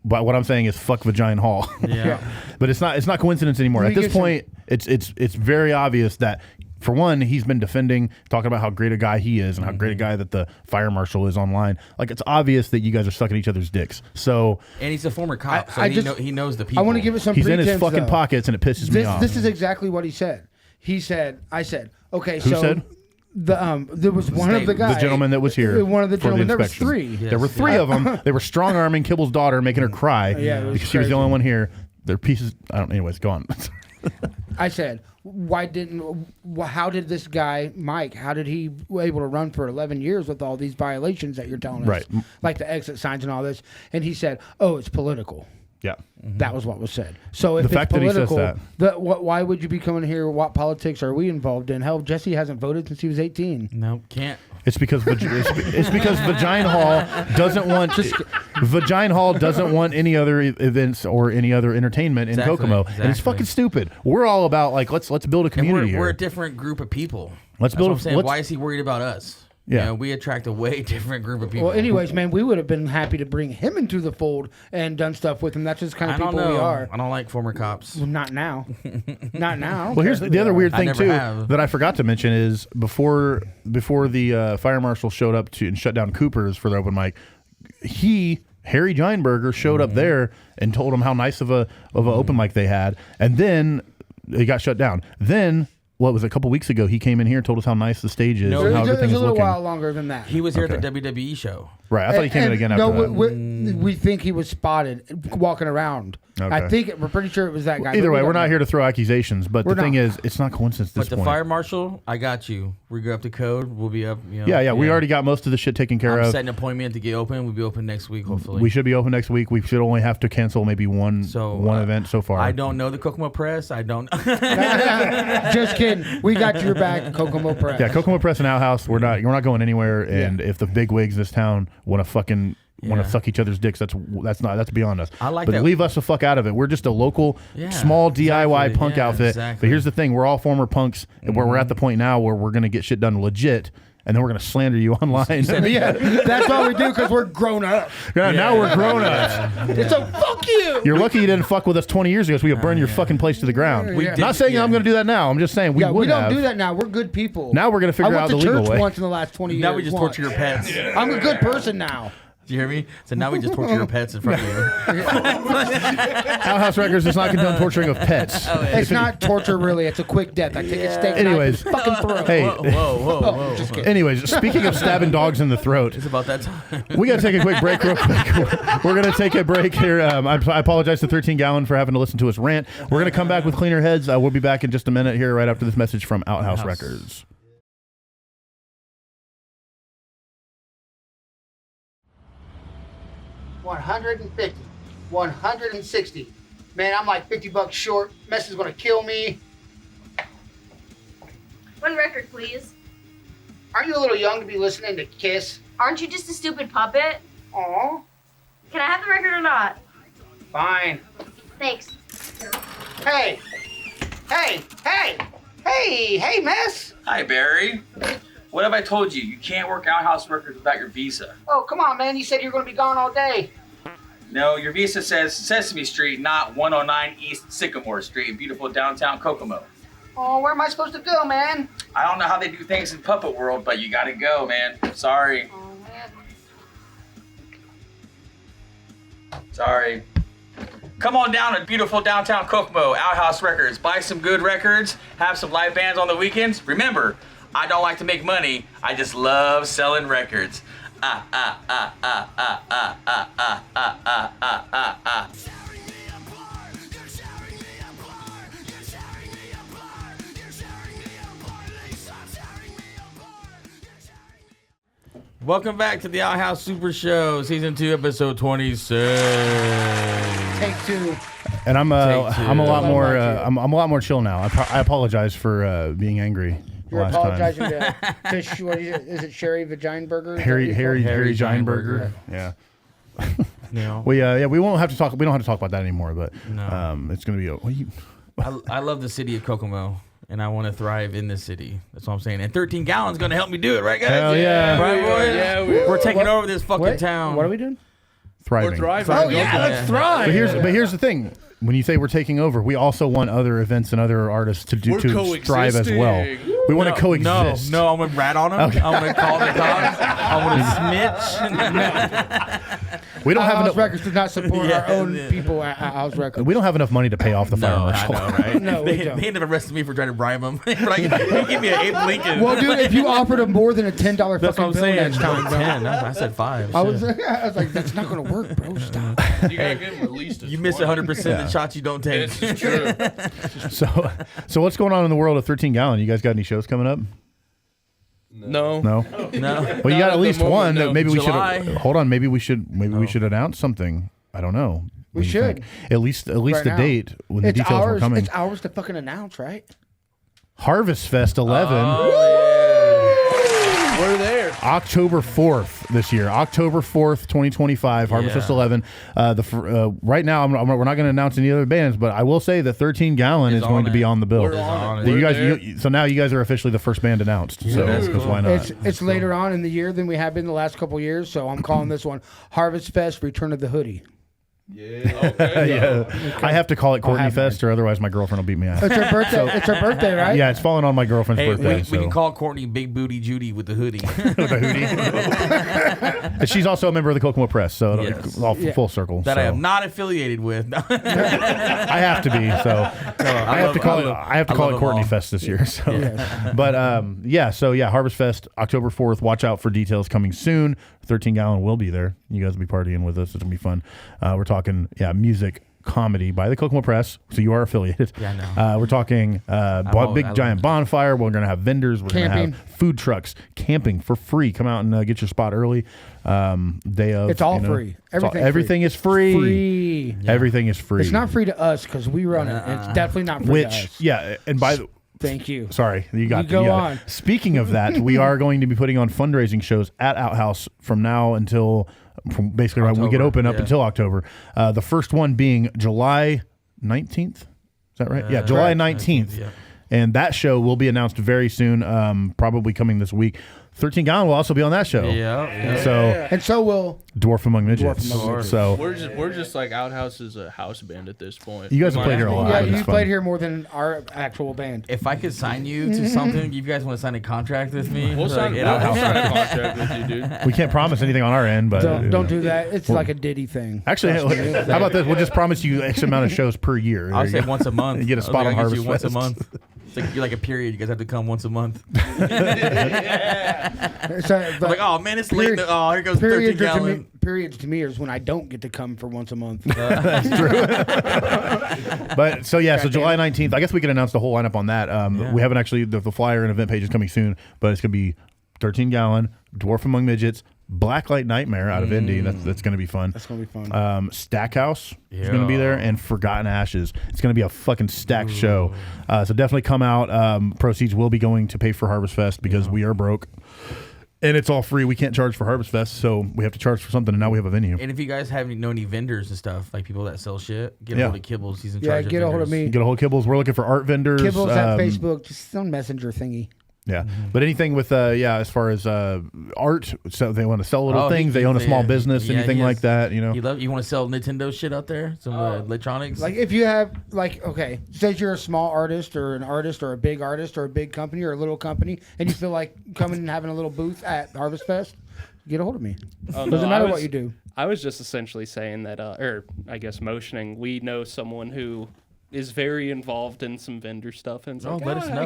S3: But what I'm saying is fuck Vagina Hall.
S2: Yeah.
S3: But it's not coincidence anymore.
S4: Let
S3: At
S4: me
S3: this
S4: get
S3: point, it's very obvious that for one, he's been defending, talking about how great a guy he is and how great a guy that the fire marshal is online. Like it's obvious that you guys are sucking each other's dicks. So
S2: And he's a former cop, so
S4: I
S2: he,
S4: just-
S2: he knows the people.
S4: I want to give it some
S3: he's in
S4: pretense,
S3: his fucking
S4: though.
S3: pockets, and it pisses me off.
S4: This is exactly what he said. He said, I said, okay,
S3: Who
S4: so
S3: said?
S4: There was one of the guys.
S3: The gentleman that was here.
S4: One of the
S3: for
S4: gentlemen. There was
S3: inspection.
S4: three.
S2: Yes.
S3: There were three of them. They were strong arming Kibble's daughter, making her cry
S4: Yeah, it was
S3: because she was the
S4: crazy.
S3: only one here. They're pieces. I don't. Anyways, go on.
S4: I said, how did this guy, Mike, how did he able to run for 11 years with all these violations that you're telling us?
S3: Right.
S4: Like the exit signs and all this. And he said, oh, it's political.
S3: Yeah.
S4: That was what was said. So if
S3: The fact
S4: it's
S3: that he says
S4: political, why would you be coming here? What politics are we involved in? Hell, Jesse hasn't voted since he was 18.
S2: No, can't.
S3: It's because it's because Vagina Hall doesn't want Vagina Hall doesn't want any other events or any other entertainment in
S2: Exactly,
S3: Kokomo, and it's
S2: exactly.
S3: fucking stupid. We're all about like let's build a
S2: And
S3: community
S2: we're
S3: here.
S2: a different group of people.
S3: Let's
S2: That's
S3: build
S2: what
S3: a-
S2: I'm saying.
S3: let's-
S2: Why is he worried about us?
S3: Yeah.
S2: You know, we attract a way different group of people.
S4: Well, anyways, man, we would have been happy to bring him into the fold and done stuff with him. That's just the kind
S2: I
S4: of
S2: don't
S4: people
S2: know.
S4: we are.
S2: I don't like former cops.
S4: Well, not now. Not now.
S3: Well, here's the other weird
S2: I
S3: thing
S2: never
S3: too
S2: have.
S3: that I forgot to mention is before the fire marshal showed up and shut down Cooper's for the open mic, Harry Jeinberger showed up there and told him how nice of a open mic they had, and then he got shut down. Then what was it, a couple weeks ago? He came in here and told us how nice the stage is
S2: No,
S3: and
S4: It
S3: how
S4: was a
S3: everything is
S4: little
S3: looking.
S4: while longer than that.
S2: He was here
S3: Okay.
S2: at the WWE show.
S3: Right, I thought he came in again after
S4: no,
S3: that.
S4: we think he was spotted walking around.
S3: Okay.
S4: I think we're pretty sure it was that guy.
S3: Either
S4: but we
S3: way, we're
S4: don't
S3: not
S4: know.
S3: here to throw accusations, but
S4: We're
S3: the thing
S4: not.
S3: is, it's not coincidence at
S2: But
S3: this
S2: the
S3: point.
S2: fire marshal, I got you. We go up to code. We'll be up. You know,
S3: yeah, we already got most of the shit taken care
S2: I'm
S3: of.
S2: setting an appointment to get open. We'll be open next week, hopefully.
S3: We should be open next week. We should only have to cancel maybe one event so far.
S2: I don't know the Kokomo Press. I don't.
S4: Just kidding. We got your back, Kokomo Press.
S3: Yeah, Kokomo Press and Outhouse, we're not going anywhere. And if the big wigs in this town want to
S2: Yeah.
S3: suck each other's dicks, that's beyond us.
S2: I like
S3: but
S2: that.
S3: leave us the fuck out of it. We're just a local,
S2: Yeah,
S3: small DIY
S2: exactly.
S3: punk
S2: Yeah,
S3: outfit.
S2: exactly.
S3: But here's the thing: we're all former punks, and where we're at the point now where we're gonna get shit done legit, and then we're gonna slander you online.
S4: Yeah, that's all we do because we're grown up.
S3: Now we're grown ups.
S4: It's a fuck you.
S3: You're lucky you didn't fuck with us 20 years ago, so we could burn your fucking place to the ground.
S4: We
S3: Not
S4: did-
S3: saying I'm going to do that now. I'm just saying we
S4: Yeah,
S3: would
S4: we don't
S3: have.
S4: do that now. We're good people.
S3: Now we're gonna figure
S4: I
S3: out
S4: went
S3: the
S4: to
S3: legal
S4: church
S3: way.
S4: once in the last 20 years.
S2: now we just
S4: once.
S2: torture your pets.
S4: I'm a good person now.
S2: Do you hear me? So now we just torture your pets in front of you.
S3: Outhouse Records does not condone torturing of pets.
S4: It's not torture, really. It's a quick death. I take a steak
S3: Anyways.
S4: knife and fucking throat.
S3: Hey.
S2: Whoa.
S4: Just kidding.
S3: Anyways, speaking of stabbing dogs in the throat,
S2: It's about that time.
S3: we got to take a quick break real quick. We're going to take a break here. I apologize to 13 Gallon for having to listen to us rant. We're going to come back with cleaner heads. We'll be back in just a minute here right after this message from Outhouse Records.
S8: 150, 160. Man, I'm like $50 short. Mess is gonna kill me.
S9: One record, please.
S8: Aren't you a little young to be listening to Kiss?
S9: Aren't you just a stupid puppet?
S8: Aw,
S9: Can I have the record or not?
S8: fine.
S9: Thanks.
S8: Hey, Mess.
S10: Hi, Barry. What have I told you? You can't work Outhouse Records without your visa.
S8: Oh, come on, man. You said you were gonna be gone all day.
S10: No, your visa says Sesame Street, not 109 East Sycamore Street in beautiful downtown Kokomo.
S8: Oh, where am I supposed to go, man?
S10: I don't know how they do things in Puppet World, but you gotta go, man. Sorry.
S8: Oh, man.
S10: Sorry. Come on down to beautiful downtown Kokomo, Outhouse Records. Buy some good records, have some live bands on the weekends. Remember, I don't like to make money. I just love selling records.
S2: Welcome back to the Outhouse Super Show, Season 2, Episode 26.
S4: Take two.
S3: And I'm
S2: Take two.
S3: a lot more
S4: Like you.
S3: I'm a lot more chill now. I apologize for being angry
S4: You're
S3: last
S4: apologizing
S3: time.
S4: to what is it Sherry Vagineburger?
S3: Harry
S2: Harry
S3: Gineberger.
S2: Gineberger.
S3: Yeah.
S2: No.
S3: We don't have to talk about that anymore, but
S2: No.
S3: it's going to be
S2: I love the city of Kokomo, and I want to thrive in this city. That's what I'm saying. And 13 Gallon's going to help me do it, right, guys?
S3: Hell yeah.
S2: Right, boys?
S6: Yeah,
S2: We're taking over this fucking
S4: What?
S2: town.
S4: What are we doing?
S3: thriving.
S6: We're thriving.
S4: Oh yeah, let's thrive.
S3: But here's the thing. When you say we're taking over, we also want other events and other artists to strive as well. We want to coexist.
S2: No, I'm gonna rat on them.
S3: Okay.
S2: I'm gonna call the cops. I'm gonna snitch.
S3: We don't have
S4: Outhouse
S3: enough.
S4: Records does not support
S2: Yeah.
S4: our own people at Outhouse Records.
S3: We don't have enough money to pay off the fire
S2: No, I
S3: marshal.
S2: know, right?
S4: No, we
S2: they
S4: don't.
S2: ended up arresting me for trying to bribe them. Like, he gave me an Abe Lincoln.
S4: Well, dude, if you offered him more than a $10
S2: that's what
S4: fucking
S2: I'm
S4: bill
S2: saying.
S4: next time, bro.
S2: 10. I said 5.
S4: I was
S2: Shit.
S4: like, that's not gonna work, bro. Stop.
S6: You gotta give him at least a
S2: You miss
S6: 20.
S2: 100% the shots you don't take.
S6: It's true.
S3: So what's going on in the world of 13 Gallon? You guys got any shows coming up?
S6: No.
S3: No.
S2: No.
S3: Well, you
S6: Not
S3: got
S6: at
S3: at
S6: the
S3: least
S6: moment,
S3: one.
S6: no.
S3: Maybe we
S2: July.
S3: should hold on. Maybe we should announce something. I don't know. What
S4: We
S3: do you
S4: should.
S3: think? At least
S4: Right
S3: the
S4: now.
S3: date when the
S4: It's
S3: details were
S4: ours.
S3: coming.
S4: It's ours to fucking announce, right?
S3: Harvestfest 11.
S6: We're there.
S3: October 4th this year. October 4th, 2025, Harvestfest 11. Right now, we're not going to announce any other bands, but I will say that 13 Gallon is
S2: on
S3: going to be
S2: it.
S3: on the bill.
S6: We're on it.
S3: You
S6: We're
S3: guys,
S6: there.
S3: so now you guys are officially the first band announced. So because why not?
S4: It's later on in the year than we have been the last couple of years, so I'm calling this one Harvestfest Return of the Hoodie.
S6: Okay.
S3: I have to call it Courtney
S4: have
S3: Fest, or otherwise my girlfriend will beat me out.
S4: It's her birthday. It's her birthday, right?
S3: Yeah, it's falling on my girlfriend's
S2: Hey,
S3: birthday.
S2: we can call Courtney Big Booty Judy with the hoodie.
S3: with a hoodie. And she's also a member of the Kokomo Press, so
S2: Yes.
S3: all full circle.
S2: that
S3: so.
S2: I am not affiliated with.
S3: I have to be. So I have to call it. I have to call it Courtney Fest this year. So, but Harvest Fest October 4th. Watch out for details coming soon. 13 Gallon will be there. You guys will be partying with us. It's gonna be fun. We're talking music comedy by the Kokomo Press, so you are affiliated.
S2: Yeah, I know.
S3: We're talking
S2: I
S3: big
S2: love
S3: giant
S2: it.
S3: bonfire. We're gonna have vendors. We're gonna
S4: Camping.
S3: have food trucks, camping for free. Come out and get your spot early. Day of.
S4: It's all
S3: you know,
S4: free.
S3: it's all-
S4: Everything's
S3: everything is free.
S4: Free.
S3: Everything is free.
S4: It's not free to us because we run it. It's definitely not free to
S3: Which,
S4: us.
S3: yeah, and by the
S4: Thank you.
S3: sorry, you got
S4: You go
S3: got it.
S4: on.
S3: Speaking of that, we are going to be putting on fundraising shows at Outhouse from now until basically around when we get
S2: October,
S3: open up
S2: yeah.
S3: until October. The first one being July 19th. Is that right? Yeah, July
S2: correct.
S3: 19th.
S2: Yeah.
S3: And that show will be announced very soon, probably coming this week. 13 Gallon will also be on that show.
S2: Yeah.
S3: So
S4: And so will
S3: Dwarf Among Midgets.
S4: Dwarf Among Midgets.
S3: So
S6: We're just like Outhouse is a house band at this point.
S3: you guys have played here a lot.
S4: yeah,
S3: It's
S4: you
S3: fun.
S4: played here more than our actual band.
S2: If I could sign you to something, you guys want to sign a contract with me?
S6: We'll sign
S2: Like,
S6: we'll
S2: Outhouse
S6: sign a
S2: Records.
S6: contract with you, dude.
S3: We can't promise anything on our end, but
S4: Don't do that. It's like a Diddy thing.
S3: Actually, how about this? We'll just promise you X amount of shows per year.
S2: I'll
S3: There
S2: say
S3: you go.
S2: once a month.
S3: You get a spot on
S2: I'll get you
S3: Harvest
S2: once a
S3: Fest.
S2: month. It's like you're like a period. You guys have to come once a month.
S4: So,
S2: I'm like, oh man, it's late. Oh, here goes 13 Gallon.
S4: Periods to me is when I don't get to come for once a month.
S3: That's true. But so yeah, so July 19th. I guess we can announce the whole lineup on that. We haven't actually the flyer and event page is coming soon, but it's gonna be 13 Gallon, Dwarf Among Midgets, Blacklight Nightmare out of Indy. That's gonna be fun.
S4: That's gonna be fun.
S3: Stackhouse is gonna be there, and Forgotten Ashes. It's gonna be a fucking stacked show. So definitely come out. Proceeds will be going to pay for Harvestfest because we are broke. And it's all free. We can't charge for Harvestfest, so we have to charge for something, and now we have a venue.
S2: And if you guys know any vendors and stuff, like people that sell shit, get a hold of Kibbles. He's in charge of
S4: get a hold of
S2: vendors.
S4: me.
S3: Get a hold of Kibbles. We're looking for art vendors.
S4: Kibbles at Facebook, just some messenger thingy.
S3: Yeah, but anything with as far as art, so they want to sell little things. They own a small business, anything like that. You know,
S2: you want to sell Nintendo shit out there, some electronics.
S4: Like if you have okay, say you're a small artist or an artist or a big company or a little company, and you feel like coming and having a little booth at Harvestfest, get a hold of me. Doesn't matter what you do.
S7: I was just essentially saying that, or I guess motioning. We know someone who is very involved in some vendor stuff, and it's like,
S2: let us know.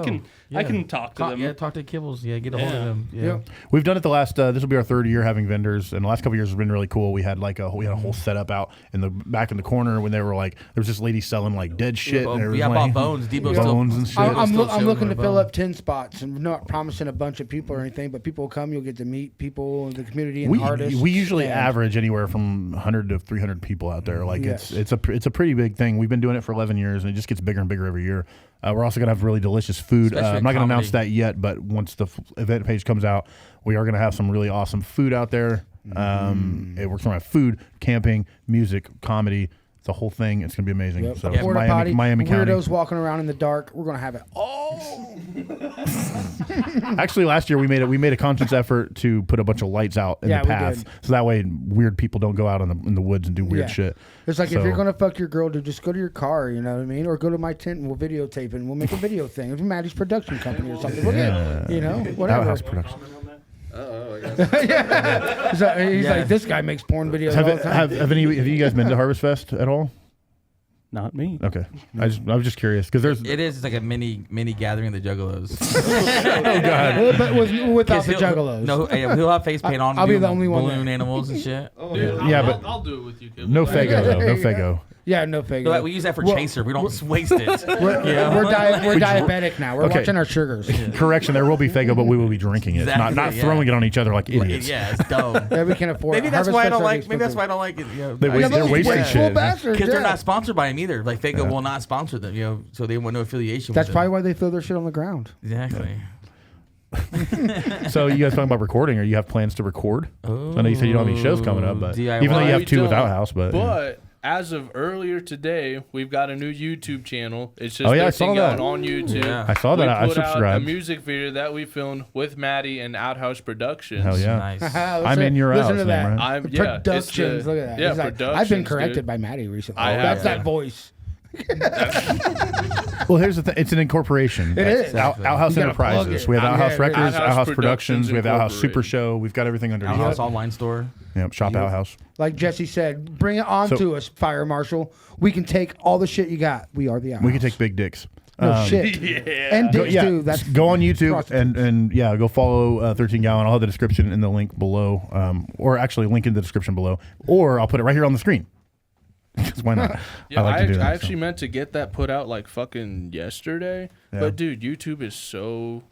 S7: I can talk to them.
S2: Yeah, talk to Kibbles. Yeah, get a hold of them. Yeah.
S3: We've done it the last. This will be our third year having vendors, and the last couple of years has been really cool. We had a whole setup out in the back in the corner when they were like, there was this lady selling like dead shit. And
S2: I bought bones. Debo's
S3: bones and shit.
S4: I'm looking to fill up 10 spots, and not promising a bunch of people or anything, but people will come. You'll get to meet people in the community and artists.
S3: We usually average anywhere from 100 to 300 people out there. Like it's a pretty big thing. We've been doing it for 11 years, and it just gets bigger and bigger every year. We're also going to have really delicious food. I'm not going to announce that yet, but once the event page comes out, we are going to have some really awesome food out there. We're going to have food, camping, music, comedy. The whole thing. It's going to be amazing.
S4: Yep.
S3: So
S4: Porta potty,
S3: Miami County.
S4: weirdos walking around in the dark. We're going to have it all.
S3: Actually, last year we made a conscious effort to put a bunch of lights out in the path, so that way weird people don't go out in the woods and do weird shit.
S4: It's like if you're gonna fuck your girl, dude, just go to your car. You know what I mean? Or go to my tent and we'll videotape it. And we'll make a video thing. If Maddie's production company or something, whatever.
S3: Outhouse production.
S4: So he's like, this guy makes porn videos all the time.
S3: Have you guys been to Harvestfest at all?
S7: Not me.
S3: Okay, I was just curious because
S2: it's like a mini gathering of the Juggalos.
S3: Oh God!
S4: But without the Juggalos.
S2: No, he'll have face paint on.
S4: I'll be the only one.
S2: Balloon animals and shit.
S3: But
S6: I'll do it with you, Kibbles.
S3: no Fago though. No Fago.
S4: Yeah, no Fago.
S2: We use that for chaser. We don't waste it.
S4: We're diabetic now. We're watching our sugars.
S3: Correction: there will be Fago, but we will be drinking it,
S2: Exactly,
S3: not throwing it on each other like idiots.
S2: Yeah, it's dumb.
S4: Yeah, we can afford.
S2: Maybe that's why I don't like. Maybe that's why I don't like it.
S3: They're wasting shit.
S2: Because they're not sponsored by him either. Like Fago will not sponsor them. So they want no affiliation.
S4: That's
S2: with
S4: probably why they throw their shit on the ground.
S2: Exactly.
S3: So you guys talking about recording, or you have plans to record? I know you said you don't have any shows coming up, but
S2: DIY.
S3: even though you have
S6: We
S3: two with
S6: don't,
S3: Outhouse,
S6: but as of earlier today, we've got a new YouTube channel. It's just
S3: I saw that
S6: on YouTube.
S2: Yeah.
S3: I saw that. I
S6: We put out a
S3: subscribed.
S6: music video that we filmed with Maddie and Outhouse Productions.
S3: Hell yeah!
S2: Nice.
S3: I'm in your house,
S4: Listen to that.
S3: right?
S4: Productions. Look at that.
S6: Yeah,
S4: He's like,
S6: Productions.
S4: I've been corrected by Maddie recently.
S6: I have,
S4: That voice.
S3: Well, here's the thing. It's an incorporation.
S4: It is.
S2: Exactly.
S3: Outhouse
S4: You gotta plug
S3: Enterprises.
S4: it.
S3: We have Outhouse
S4: Yeah,
S3: Records,
S6: Outhouse
S3: Outhouse Productions.
S6: Productions
S3: We have Outhouse Super
S6: Incorporated.
S3: Show. We've got everything underneath.
S2: Outhouse online store.
S3: Yep. Shop Outhouse.
S4: Like Jesse said, bring it on
S3: So-
S4: to us, Fire Marshal. We can take all the shit you got. We are the Outhouse.
S3: We can take big dicks.
S4: No shit. And dicks too. That's
S3: go on YouTube
S4: prostitutes.
S3: and go follow 13 Gallon. I'll have the description in the link below, or actually link in the description below, or I'll put it right here on the screen. Because why not?
S6: Yeah,
S3: like to do that.
S6: I actually meant to get that put out like fucking yesterday.
S3: Yeah.
S6: But dude, YouTube is so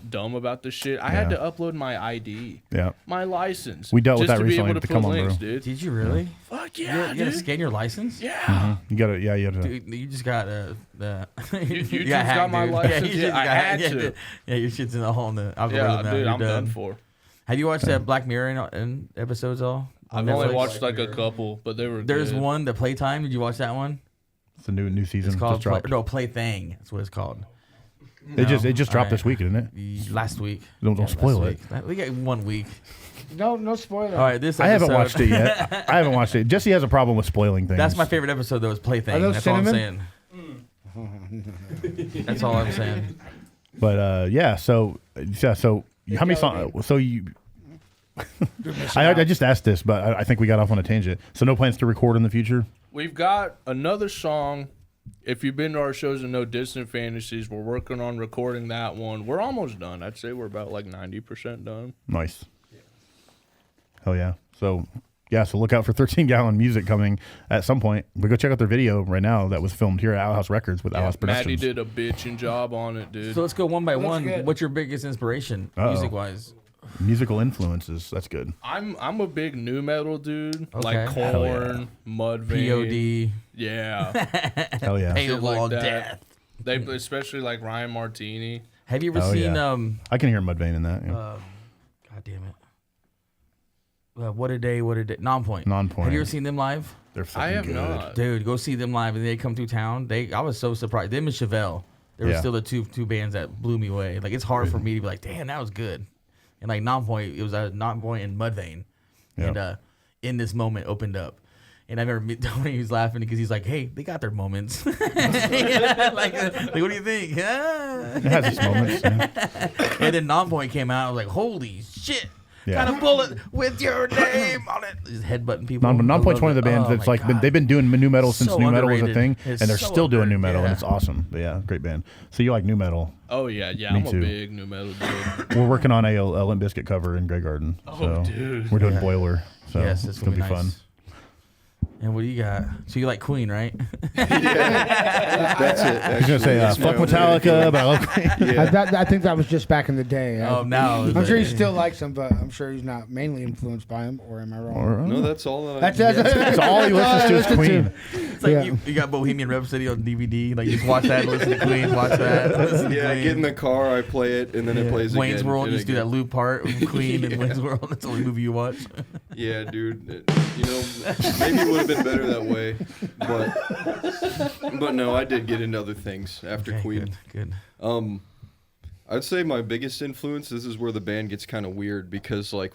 S6: dumb about this shit. I had to upload my ID.
S3: Yeah.
S6: My license.
S3: We dealt with
S6: just
S3: that
S6: to be
S3: recently
S6: able
S3: with
S6: to
S3: the
S6: put
S3: Come On,
S6: links,
S3: Bro.
S6: dude.
S2: Did you really?
S6: Fuck yeah,
S2: You gotta
S6: dude.
S2: scan your license?
S6: Yeah.
S3: You got to. Yeah, you have to.
S2: Dude, you just got
S6: YouTube's
S2: got hacked,
S6: got my
S2: dude.
S6: license.
S2: you
S6: Yeah,
S2: just
S6: I
S2: got
S6: had
S2: hacked.
S6: to.
S2: Yeah, your shit's in the hole in the algorithm
S6: Yeah,
S2: now.
S6: dude,
S2: You're
S6: I'm done for.
S2: Have you watched that Black Mirror in episodes all?
S6: I've
S2: on
S6: only
S2: Netflix?
S6: watched like a couple, but they were
S2: There's
S6: good.
S2: one, The Playtime. Did you watch that one?
S3: It's a new season.
S2: It's called
S3: just dropped.
S2: Plaything. That's what it's called.
S3: It just dropped this week, didn't it?
S2: Last week.
S3: Don't spoil it.
S2: We got 1 week.
S4: No spoiler.
S2: All right, this episode.
S3: I haven't watched it yet. I haven't watched it. Jesse has a problem with spoiling things.
S2: That's my favorite episode, though, is Plaything.
S4: those
S2: That's
S4: cinnamon?
S2: all I'm saying. That's all I'm saying.
S3: But yeah, so how many songs? So you. I just asked this, but I think we got off on a tangent. So no plans to record in the future?
S6: We've got another song. If you've been to our shows and know Distant Fantasies, we're working on recording that one. We're almost done. I'd say we're about like 90% done.
S3: Nice. Hell yeah. So look out for 13-Gallon Music coming at some point. We go check out their video right now that was filmed here at Outhouse Records with Outhouse
S6: Maddie
S3: Productions.
S6: did a bitching job on it, dude.
S2: So let's go one by one.
S4: good.
S2: What's your biggest inspiration, music-wise?
S3: Musical influences. That's good.
S6: I'm a big nu metal dude.
S2: Okay.
S6: Like
S3: Hell yeah.
S6: Korn, Mudvayne.
S2: POD.
S6: Yeah.
S3: Hell yeah.
S2: Hail
S6: Shit like
S2: on
S6: that.
S2: death.
S6: They especially like Ryan Martini.
S2: Have you ever
S3: Oh,
S2: seen
S3: yeah. I can hear Mudvayne in that. Yeah.
S2: God damn it. What a day, Non-Point.
S3: Non-Point.
S2: Have you ever seen them live?
S3: They're fucking
S6: I have
S3: good.
S6: not.
S2: Dude, go see them live, and they come through town. I was so surprised. Them and Chevelle, they were
S3: Yeah.
S2: still the two bands that blew me away. Like, it's hard for me to be like, damn, that was good. And like Non-Point, it was Non-Point and Mudvayne,
S3: Yeah.
S2: and in this moment opened up. And I remember Tony was laughing because he's like, "Hey, they got their moments." like, what do you think?
S3: It has its moments. Yeah.
S2: And then Non-Point came out. I was like, "Holy shit!"
S3: Yeah.
S2: Kind of bullet with your name on it. Just headbutting people.
S3: Non-Point's one of the bands that's like they've been doing new metal since
S2: So
S3: new metal was a
S2: underrated.
S3: thing,
S2: It's
S3: and they're
S2: so
S3: still doing new
S2: underrated.
S3: metal, and
S2: Yeah.
S3: it's awesome. But yeah, great band. So you like new metal?
S6: Oh yeah,
S3: Me
S6: I'm
S3: too.
S6: a big nu metal dude.
S3: We're working on a Limp Bizkit cover in Grey Garden. So
S6: dude.
S3: we're doing Boiler. So
S2: Yes,
S3: it's gonna be fun.
S2: nice. And what do you got? So you like Queen, right?
S5: That's it.
S3: I was gonna say
S5: That's
S3: fuck
S5: my only-
S3: Metallica, but I love Queen.
S4: I think that was just back in the day.
S2: Now
S4: I'm sure he still likes him, but I'm sure he's not mainly influenced by him. Or am I wrong?
S5: No, that's all that
S3: That's all he listens to is Queen.
S2: It's like you got Bohemian Rhapsody on DVD. Like you just watch that, listen to Queen, watch that, listen to
S5: Yeah, I
S2: Queen.
S5: get in the car, I play it, and then it plays
S2: Wayne's
S5: again.
S2: World,
S5: and
S2: you just do that
S5: again.
S2: loop part of Queen and Wayne's World. That's the only movie you watch.
S5: Yeah, dude. You know, maybe it would have been better that way, but no, I did get into other things after
S2: Okay,
S5: Queen.
S2: Good.
S5: I'd say my biggest influence. This is where the band gets kind of weird because like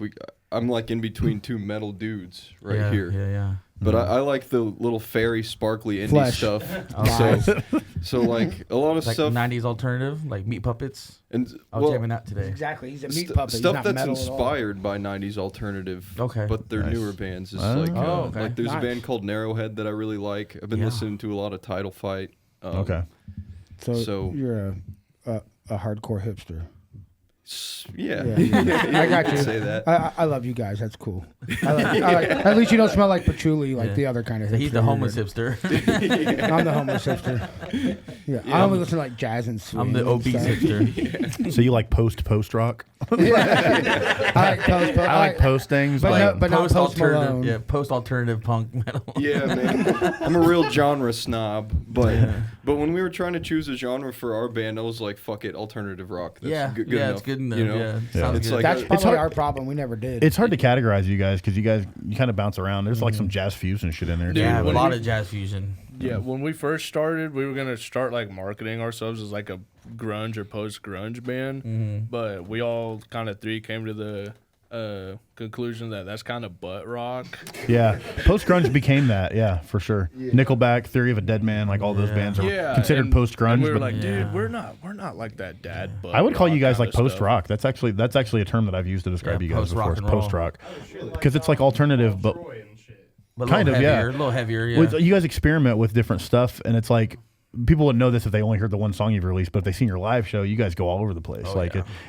S5: I'm like in between two metal dudes right here.
S2: Yeah.
S5: But I like the little fairy, sparkly indie
S4: Flesh.
S5: stuff.
S2: Nice.
S5: So like a lot of
S2: Like
S5: stuff
S2: 90s alternative, like Meat Puppets.
S5: and
S2: I was jamming that today.
S4: Exactly. He's a meat puppet. He's
S5: stuff
S4: not
S5: that's
S4: metal at all.
S5: inspired by 90s alternative.
S2: Okay.
S5: But they're
S3: Nice.
S5: newer bands. It's
S3: Oh.
S5: like
S2: Oh, okay.
S5: like there's
S4: Nice.
S5: a band called Narrowhead that I really like. I've been
S2: Yeah.
S5: listening to a lot of Title Fight.
S3: Okay.
S4: So you're a hardcore hipster.
S5: Yeah.
S4: Yeah. I got
S5: could
S4: you.
S5: say that.
S4: I love you guys. That's cool. I like, at least you don't smell like patchouli like
S2: Yeah.
S4: the other kind of hipster.
S2: He's the homeless hipster.
S4: I'm the homeless hipster. Yeah. I only listen to like jazz and swing.
S2: I'm the
S4: and
S2: obese
S4: stuff.
S2: hipster.
S3: So you like post rock?
S4: I like post.
S3: I like post things.
S4: but
S3: Like,
S4: no- but not
S2: Post
S4: Post
S2: alternative,
S4: Malone.
S2: yeah, post alternative punk metal.
S5: Yeah, man. I'm a real genre snob, but when we were trying to choose a genre for our band, I was like, fuck it, alternative rock. That's
S2: Yeah,
S5: good
S2: yeah,
S5: enough.
S2: it's good enough.
S5: You know?
S2: Yeah, sounds
S5: It's
S2: good.
S5: like
S4: That's
S5: a-
S4: probably
S3: hard-
S4: our problem. We never did.
S3: it's hard to categorize you guys because you kind of bounce around. There's like some jazz fusion shit in there.
S6: Dude,
S3: too.
S2: yeah, a
S6: when
S2: lot
S6: we-
S2: of jazz fusion.
S6: Yeah, when we first started, we were gonna start like marketing ourselves as like a grunge or post grunge band, but we all kind of came to the conclusion that that's kind of butt rock.
S3: Yeah, post grunge became that. Yeah, for sure. Nickelback, Theory of a Dead Man, like all those bands are
S6: Yeah,
S3: considered
S6: and-
S3: post grunge.
S6: and we were
S3: but
S6: like, dude,
S2: Yeah.
S6: we're not like that dad butt.
S3: I would call you
S6: rock
S3: guys
S6: kinda
S3: like post
S6: stuff.
S3: rock. That's actually a term that I've used to describe
S2: Yeah,
S3: you guys
S2: post-rock
S3: before.
S2: and roll.
S3: Post rock, because it's like alternative, but
S2: But
S3: Kind
S2: a
S3: of,
S2: little
S3: yeah.
S2: heavier, a little heavier, yeah.
S3: well, you guys experiment with different stuff, and it's like people would know this if they only heard the one song you've released, but if they've seen your live show, you guys go all over the place.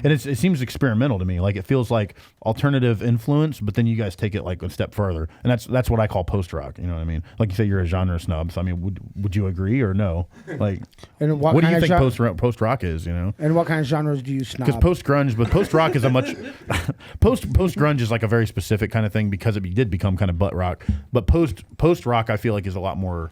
S3: And it seems experimental to me. Like it feels like alternative influence, but then you guys take it like a step further, and that's what I call post rock. You know what I mean? Like you say, you're a genre snob. So I mean, would you agree or no? Like,
S4: And
S3: what do
S4: kind
S3: you
S4: of
S3: think post rock is? You know?
S4: And what kind of genres do you snob?
S3: Because post grunge, but post rock is a much post grunge is like a very specific kind of thing because it did become kind of butt rock. But post rock, I feel like is a lot more.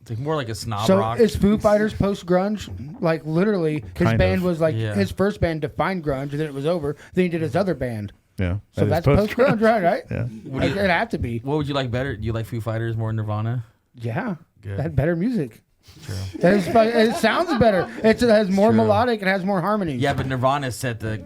S2: It's like more like a snob
S4: So
S2: rock.
S4: is Foo Fighters post grunge? Like literally, his
S3: Kind
S4: band
S3: of.
S4: was like
S2: Yeah.
S4: his first band defined grunge, and then it was over. Then he did his other band.
S3: Yeah,
S4: So
S3: that is
S4: that's post grunge, right?
S3: Yeah.
S4: Like, it had to be.
S2: What would you like better? Do you like Foo Fighters more than Nirvana?
S4: Yeah,
S2: Good.
S4: they had better music. It sounds better. It has more
S2: True.
S4: melodic. It has more harmony.
S2: Yeah, but Nirvana set they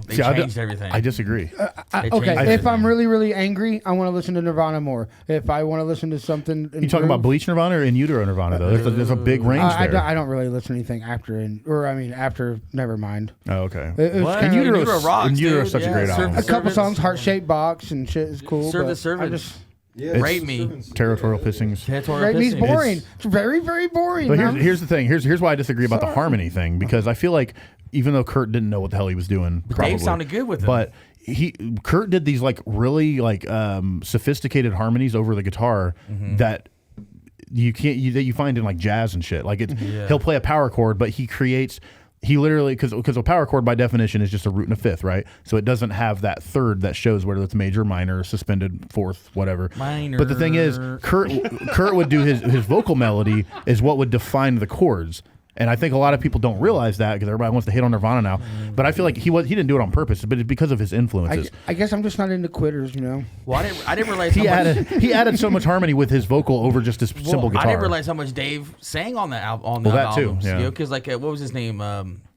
S2: changed everything.
S3: I disagree.
S4: Okay, if I'm really, really angry, I want to listen to Nirvana more. If I want to listen to something,
S3: You talking about Bleach Nirvana or In Utero Nirvana though? There's a big range there.
S4: I don't really listen to anything after. Never mind.
S3: Oh, okay.
S2: What?
S3: In Utero
S2: rocks,
S3: In Utero is
S2: dude.
S3: such a great
S2: Yeah,
S3: album.
S4: A couple songs, Heart Shaped Box and shit is cool.
S2: Serve the
S4: but
S2: servants.
S5: Yeah,
S2: Rape me.
S3: Territorial Pissings.
S4: Rape me's boring. It's very, very boring.
S3: But
S4: man.
S3: here's the thing. Here's why I disagree about the harmony thing, because I feel like even though Kurt didn't know what the hell he was doing, probably,
S2: Dave sounded good with it.
S3: But Kurt did these like really like sophisticated harmonies over the guitar that you can't that you find in like jazz and shit. Like he'll play a power chord, but he literally, because a power chord by definition is just a root and a fifth, right? So it doesn't have that third that shows whether it's major, minor, suspended, fourth, whatever.
S2: Minor.
S3: But the thing is, Kurt would do his vocal melody is what would define the chords. And I think a lot of people don't realize that because everybody wants to hate on Nirvana now. But I feel like he didn't do it on purpose, but it's because of his influences.
S4: I guess I'm just not into quitters, you know.
S2: Well, I didn't realize
S3: He added so much harmony with his vocal over just his simple guitar.
S2: I didn't realize how much Dave sang on that album.
S3: Well, that too,
S2: albums,
S3: yeah.
S2: You know, because like what was his name?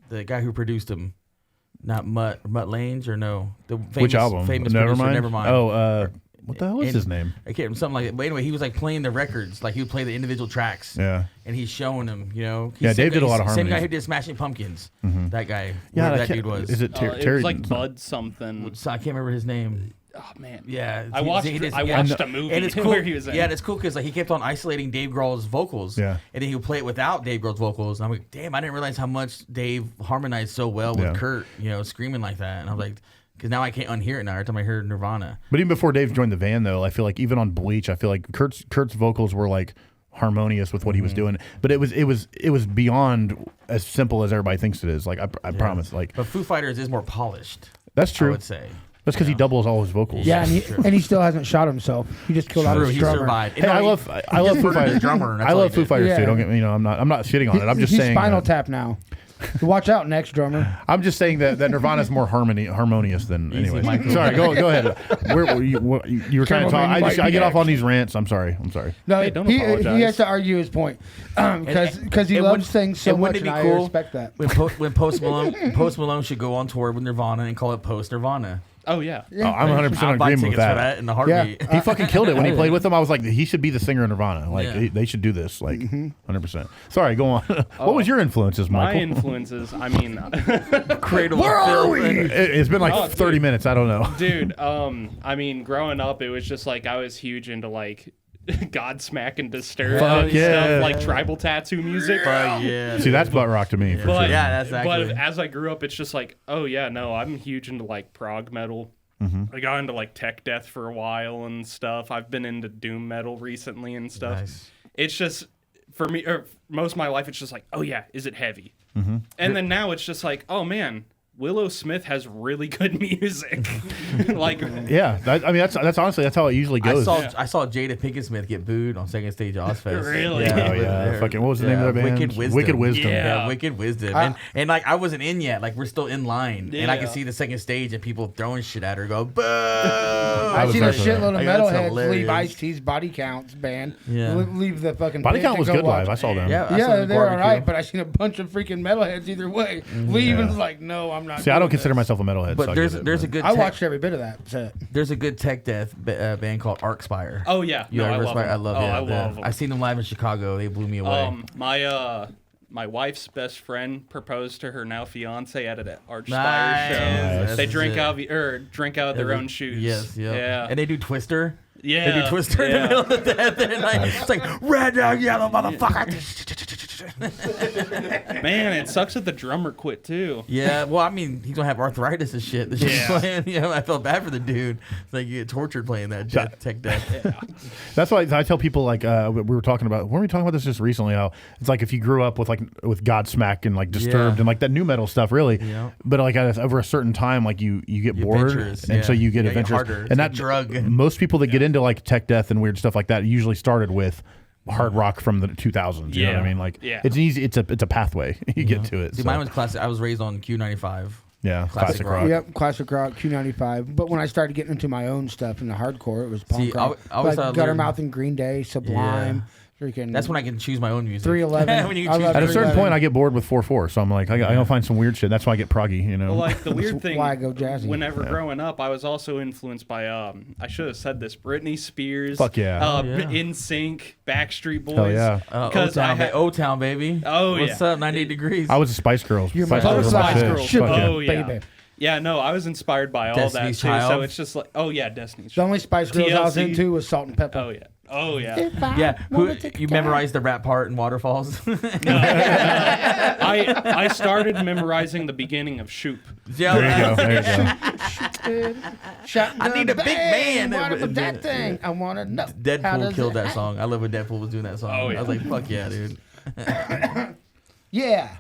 S2: The guy who produced him, not Mutt Lange or no? The famous,
S3: Which album?
S2: Famous
S3: Nevermind.
S2: producer, Nevermind.
S3: Oh, what the hell is his name?
S2: I can't remember, something like that. But anyway, he was like playing the records, like he would play the individual tracks.
S3: Yeah.
S2: And he's showing them, you know.
S3: Yeah, Dave did a lot of
S2: Same guy
S3: harmonies.
S2: who did Smashing Pumpkins. That guy.
S3: Yeah,
S2: whoever that dude was.
S3: Is it
S7: It
S3: Terry?
S7: was like Bud something.
S2: So I can't remember his name.
S7: Oh man.
S2: Yeah,
S7: I watched a movie
S2: and it's cool.
S7: where he was in.
S2: Yeah, and it's cool because like he kept on isolating Dave Grohl's vocals.
S3: Yeah.
S2: And then he would play it without Dave Grohl's vocals. And I'm like, damn, I didn't realize how much Dave harmonized so well with Kurt, you know, screaming like that. And I was like, because now I can't unhear it now every time I hear Nirvana.
S3: But even before Dave joined the band, though, I feel like even on Bleach, I feel like Kurt's vocals were like harmonious with what he was doing. But it was beyond as simple as everybody thinks it is. Like I promise. Like,
S2: But Foo Fighters is more polished.
S3: that's true.
S2: I would say.
S3: That's because he doubles all his vocals.
S4: Yeah, and he still hasn't shot himself. He just killed out his
S2: He
S4: drummer.
S2: survived.
S3: Hey, I love Foo Fighters.
S2: Drummer.
S3: I love Foo Fighters too. Don't get me. I'm not shitting on it. I'm just
S4: He's
S3: saying.
S4: Spinal Tap now. Watch out, next drummer.
S3: I'm just saying that Nirvana's more harmonious than anyway.
S2: Michael.
S3: Sorry, go ahead. Where were you were trying to talk. I get off on these rants. I'm sorry.
S4: No,
S7: Hey, don't
S4: he
S7: apologize.
S4: has to argue his point because he loves things so much, and I respect that.
S2: When Post Malone should go on tour with Nirvana and call it Post Nirvana.
S7: Oh yeah.
S3: Oh, I'm 100% in
S2: I'll buy
S3: agreement
S2: tickets
S3: with
S2: for
S3: that.
S2: that in a heartbeat.
S3: He fucking killed it when he played with them. I was like, he should be the singer of Nirvana. Like they should do this. Like 100%. Sorry, go on. What was your influences,
S7: My
S3: Michael?
S7: influences. I mean,
S2: Cradle
S4: Where
S2: of
S4: are
S2: Filth.
S4: we?
S3: It's been like
S7: Oh,
S3: 30 minutes. I don't know.
S7: dude. I mean, growing up, it was just like I was huge into like Godsmack and Disturbed
S3: Fuck
S7: and
S3: yeah.
S7: stuff, like tribal tattoo music.
S2: Yeah.
S3: See, that's butt rock to me. For
S7: But
S3: sure.
S2: Yeah, that's exactly.
S7: But as I grew up, it's just like, oh yeah, no, I'm huge into like prog metal. I got into like tech death for a while and stuff. I've been into doom metal recently and stuff.
S2: Nice.
S7: It's just for me, or most of my life, it's just like, oh yeah, is it heavy? And then now it's just like, oh man, Willow Smith has really good music. Like,
S3: Yeah, I mean that's honestly that's how it usually goes.
S2: I saw Jada Pinkett Smith get booed on second stage Ozfest.
S7: Really?
S3: Oh yeah, fucking what was the name of that band?
S2: Wicked Wisdom.
S3: Wicked Wisdom.
S7: Yeah.
S2: Wicked Wisdom. And like I wasn't in yet. Like we're still in line, and I can
S7: Yeah.
S2: see the second stage and people throwing shit at her. Go boo!
S4: I've
S3: was
S4: seen a
S3: there for that.
S4: shitload of
S2: Like, that's
S4: metalheads
S2: hilarious.
S4: leave Ice-T's Body Counts band.
S2: Yeah.
S4: Leave the fucking
S3: Body
S4: pit
S3: Count
S4: to
S3: was
S4: go
S3: good
S4: watch.
S3: live. I saw them.
S2: Yeah, I saw
S4: Yeah,
S2: the
S4: they're all
S2: barbecue.
S4: right, but I seen a bunch of freaking metalheads either way. Leaving like, no, I'm not.
S3: See, I don't
S4: doing
S3: consider
S4: this.
S3: myself a metalhead.
S2: But
S3: so I
S2: there's
S3: get it,
S2: there's a
S3: but-
S2: good
S4: I
S2: tech,
S4: watched every bit of that set.
S2: there's a good tech death band called Arcspire.
S7: oh yeah,
S2: You
S7: no,
S2: ever
S7: I love
S2: Arcspire?
S7: them.
S2: I love
S7: oh,
S2: it.
S7: I love them.
S2: I seen them live in Chicago. They blew me away.
S7: My wife's best friend proposed to her now fiance at an Archspire
S2: Nice.
S7: show.
S2: That's
S7: They drink
S2: it.
S7: drink out of their own shoes.
S2: Yes,
S7: Yeah.
S2: And they do Twister.
S7: Yeah.
S2: They do Twister in the middle of the death. And like, it's like, red, yellow, motherfucker.
S7: Man, it sucks that the drummer quit too.
S2: Yeah, well, I mean, he's going to have arthritis and shit. The shit's
S7: Yeah.
S2: playing. You know, I felt bad for the dude. It's like you get tortured playing that tech death.
S3: That's why I tell people like we were talking about. Weren't we talking about this just recently? How it's like if you grew up with Godsmack and like Disturbed
S2: Yeah.
S3: and like that new metal stuff, really.
S2: Yeah.
S3: But like over a certain time, like you get
S2: You
S3: bored,
S2: adventurous,
S3: and so
S2: yeah.
S3: you get
S2: You gotta get
S3: adventurous.
S2: harder. It's
S3: And
S2: a
S3: that
S2: drug.
S3: Most people that get into like tech death and weird stuff like that usually started with hard rock from the 2000s. You know what I
S7: Yeah.
S3: mean? Like
S7: Yeah.
S3: it's easy. It's a pathway. You get to it.
S2: See,
S3: so.
S2: mine was classic. I was raised on Q95.
S3: Yeah,
S2: classic
S3: classic
S2: rock.
S3: rock.
S4: Yep, classic rock, Q95. But when I started getting into my own stuff in the hardcore, it was punk
S2: See,
S4: rock.
S2: I always
S4: like
S2: thought I learned-
S4: Guttermouth and Green Day, Sublime, Freaking.
S2: That's when I can choose my own music.
S4: 311.
S2: When you
S4: I
S2: can choose
S4: love
S3: At a certain
S4: 311.
S3: point, I get bored with 4/4, so I'm like, I gotta find some weird shit. That's why I get proggy, you know.
S7: Well, like the weird thing,
S4: why I go jazzy.
S7: whenever growing up, I was also influenced by I should have said this, Britney Spears.
S3: Fuck yeah.
S7: NSYNC, Backstreet Boys.
S3: Hell yeah.
S7: Because I had
S2: O-Town, baby.
S7: Oh,
S2: What's
S7: yeah.
S2: up, 98 Degrees?
S3: I was a Spice Girls.
S4: You're my
S3: Girls were
S4: Spice
S3: shit.
S7: Girls.
S3: Fuck yeah.
S7: Oh yeah.
S4: Baby.
S7: Yeah, no, I was inspired by all
S2: Destiny's
S7: that too.
S2: Child.
S7: So it's just like, oh yeah, Destiny's
S4: The
S7: Child.
S4: only Spice Girls I was
S7: TLC.
S4: into was Salt and Pepper.
S7: Oh yeah. Oh yeah.
S2: Yeah, you memorized the rap part in Waterfalls?
S7: I started memorizing the beginning of Shoop.
S2: Yeah.
S3: There you go. There you go.
S2: I need a big man.
S4: What about that thing? I want to know. How
S2: Deadpool
S4: does
S2: killed
S4: it
S2: that song. I love when Deadpool was doing that song.
S7: Oh, yeah.
S2: I was like, fuck yeah, dude.
S4: Yeah.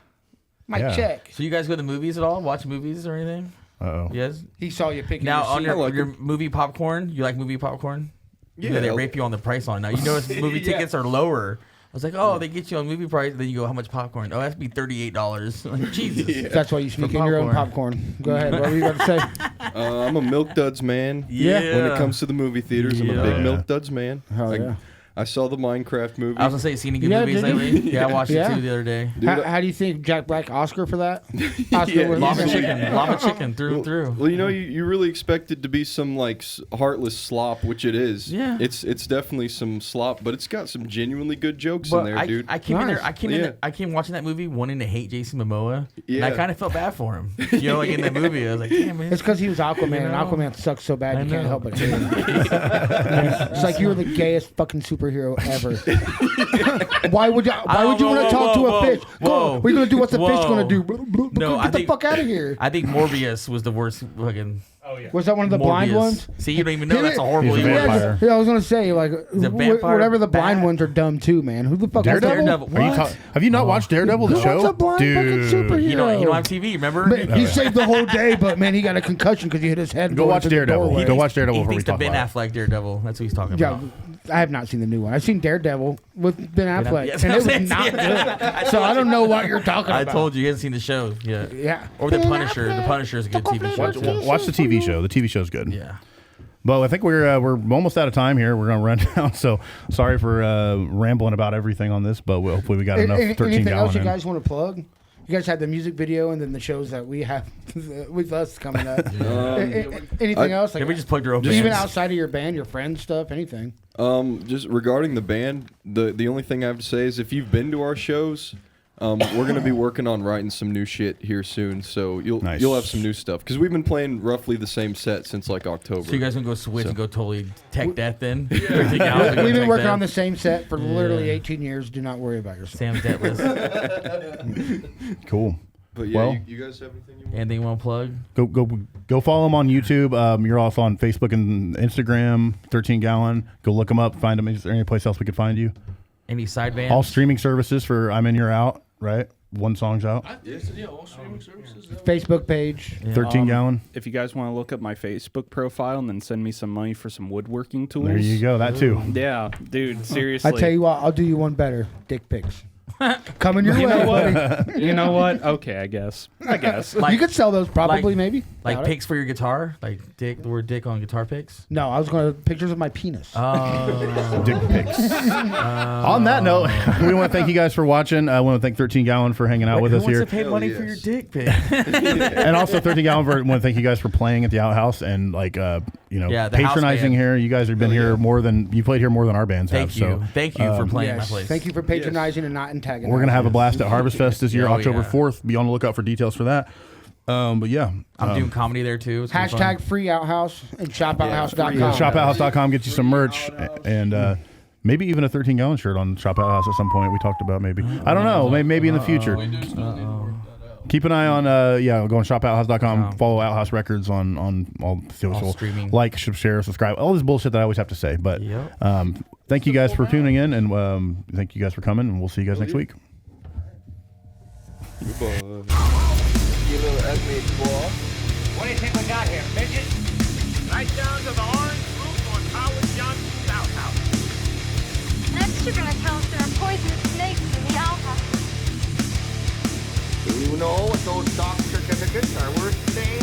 S4: Mic
S3: Yeah.
S4: check.
S2: So you guys go to the movies at all? Watch movies or anything?
S3: Uh-oh.
S2: Yes?
S4: He saw you picking
S2: Now,
S4: your
S2: on
S4: seat.
S2: your movie popcorn, you like movie popcorn?
S5: Yeah.
S2: They rape you on the price on it. Now, you notice movie tickets are lower. I was like, oh, they get you on movie price. Then you go, how much popcorn? Oh, that's be $38. Like, Jesus.
S4: That's why you sneak
S2: For
S4: in your own
S2: popcorn.
S4: popcorn. Go ahead. What were you about to say?
S5: I'm a Milk Duds man.
S2: Yeah.
S5: When it comes to the movie theaters, I'm a
S2: Yeah.
S5: big Milk Duds man.
S4: Hell yeah.
S5: I saw the Minecraft movie.
S2: I was going to say, seen any good
S4: Yeah,
S2: movies
S4: did you?
S2: lately? Yeah, I watched
S4: Yeah.
S2: it too the other day.
S5: Dude,
S4: How do you think Jack Black Oscar for that?
S5: Yeah.
S4: was-
S2: Lava chicken. Lava chicken through and through.
S5: Well, you know, you really expect it to be some like heartless slop, which it is.
S2: Yeah.
S5: It's definitely some slop, but it's got some genuinely good jokes in
S2: But
S5: there, dude.
S2: I came in there.
S5: Yeah.
S2: I came watching that movie wanting to hate Jason Momoa. And
S5: Yeah.
S2: I kind of felt bad for him. You know, like in that movie, I was like, damn man.
S4: It's because he was Aquaman,
S2: You
S4: and
S2: know?
S4: Aquaman sucks so bad
S2: I
S4: you can't
S2: know.
S4: help but hate him. It's like you were the gayest fucking superhero ever. Why would you want to talk to a fish? Go. We're gonna do what's the fish gonna do?
S2: No,
S4: Get the fuck out of here.
S2: I think Morbius was the worst fucking.
S7: Oh yeah.
S4: Was that one of the blind
S2: Morbius.
S4: ones?
S2: See, you don't even know that's a horrible
S3: He's a
S2: evil.
S3: vampire.
S4: Yeah, I was gonna say like
S2: a vampire
S4: whatever the blind
S2: bat.
S4: ones are dumb too, man. Who the fuck is
S2: Daredevil.
S3: Are you
S2: What?
S3: have you not watched Daredevil, the
S4: What's
S3: show?
S4: a blind fucking superhero?
S2: You know, on TV, remember?
S4: Man, he saved the whole day, but man, he got a concussion because he hit his head.
S3: Go
S4: going
S3: watch
S4: through the
S3: Daredevil.
S4: doorway.
S3: Go watch Daredevil
S2: He
S3: before we
S2: thinks the
S3: talk
S2: Ben
S3: about it.
S2: Affleck Daredevil. That's what he's talking
S4: Yeah,
S2: about.
S4: I have not seen the new one. I've seen Daredevil with Ben Affleck,
S2: Yes,
S4: and it was
S2: yes,
S4: not
S2: yeah.
S4: good. So I don't know what you're talking
S2: I
S4: about.
S2: told you, he hasn't seen the show yet.
S4: Yeah.
S2: Or The
S4: Ben
S2: Punisher. The
S4: Affleck.
S2: Punisher is a good TV show. too.
S3: Watch the TV show. The TV show's good.
S2: Yeah.
S3: Well, I think we're almost out of time here. We're going to run down. So sorry for rambling about everything on this, but hopefully we got enough 13
S4: Anything
S3: gallon
S4: else you
S3: in.
S4: guys want to plug? You guys had the music video and then the shows that we have with us coming up. Anything else?
S2: Can we just plug your own
S4: even
S2: bands?
S4: outside of your band, your friends stuff, anything?
S5: Just regarding the band, the only thing I have to say is if you've been to our shows, we're gonna be working on writing some new shit here soon, so you'll have some new stuff because we've been playing roughly the same set since like October.
S2: So you guys gonna go switch and go totally tech death then?
S4: We've been working on the same set for literally 18 years. Do not worry about yourself.
S2: Sam Detless.
S3: Cool.
S5: But yeah,
S3: Well,
S5: you guys have anything you want?
S2: Anything you want to plug?
S3: Go follow them on YouTube. You're also on Facebook and Instagram. 13 Gallon. Go look them up. Find them. Is there any place else we could find you?
S2: Any side bands?
S3: All streaming services for I'm In You're Out. Right. One song's out.
S6: Yeah, all streaming services.
S4: Facebook page.
S3: 13 Gallon.
S7: If you guys want to look up my Facebook profile and then send me some money for some woodworking tools.
S3: There you go. That too.
S7: Yeah, dude, seriously.
S4: I tell you what, I'll do you one better. Dick pics. Coming your
S7: You
S4: way,
S7: know what?
S4: buddy.
S7: You know what? Okay, I guess.
S4: You could sell those probably, maybe.
S2: Like
S4: Doubt it.
S2: pics for your guitar? Like dick, the word dick on guitar picks?
S4: No, I was going to pictures of my penis.
S3: Dick pics. On that note, we want to thank you guys for watching. I want to thank 13 Gallon for hanging out with us here.
S2: Who wants to pay money for your dick pic?
S3: And also 13 Gallon for want to thank you guys for playing at the Outhouse and like
S2: the house
S3: patronizing
S2: band.
S3: here. You guys have been here more than you played here more than our bands
S2: Thank
S3: have.
S2: you.
S3: So
S2: Thank you for playing my place.
S4: Thank you for patronizing and not antagonizing.
S3: we're gonna have a blast at Harvestfest this year,
S2: Oh,
S3: October
S2: yeah.
S3: 4th. Be on the lookout for details for that. But yeah,
S2: I'm doing comedy there too. It's gonna be
S4: Hashtag
S2: fun.
S4: free Outhouse and shopouthouse.com.
S3: shopouthouse.com, get you some merch and maybe even a 13 Gallon shirt on Shop Outhouse at some point. We talked about maybe. I don't know. Maybe in the future. Keep an eye on go on shopouthouse.com. Follow Outhouse Records on all social.
S2: streaming.
S3: Like, share, subscribe. All this bullshit that I always have to say. But thank you guys for tuning in and thank you guys for coming and we'll see you guys next week.
S5: Goodbye.
S1: You little ugly dwarf. What do you think we got here, midget? Right down to the orange roof on Howard Johnson's outhouse.
S9: Next, you're gonna tell us there are poisonous snakes in the outhouse.
S1: Do you know what those stock certificates are worth today?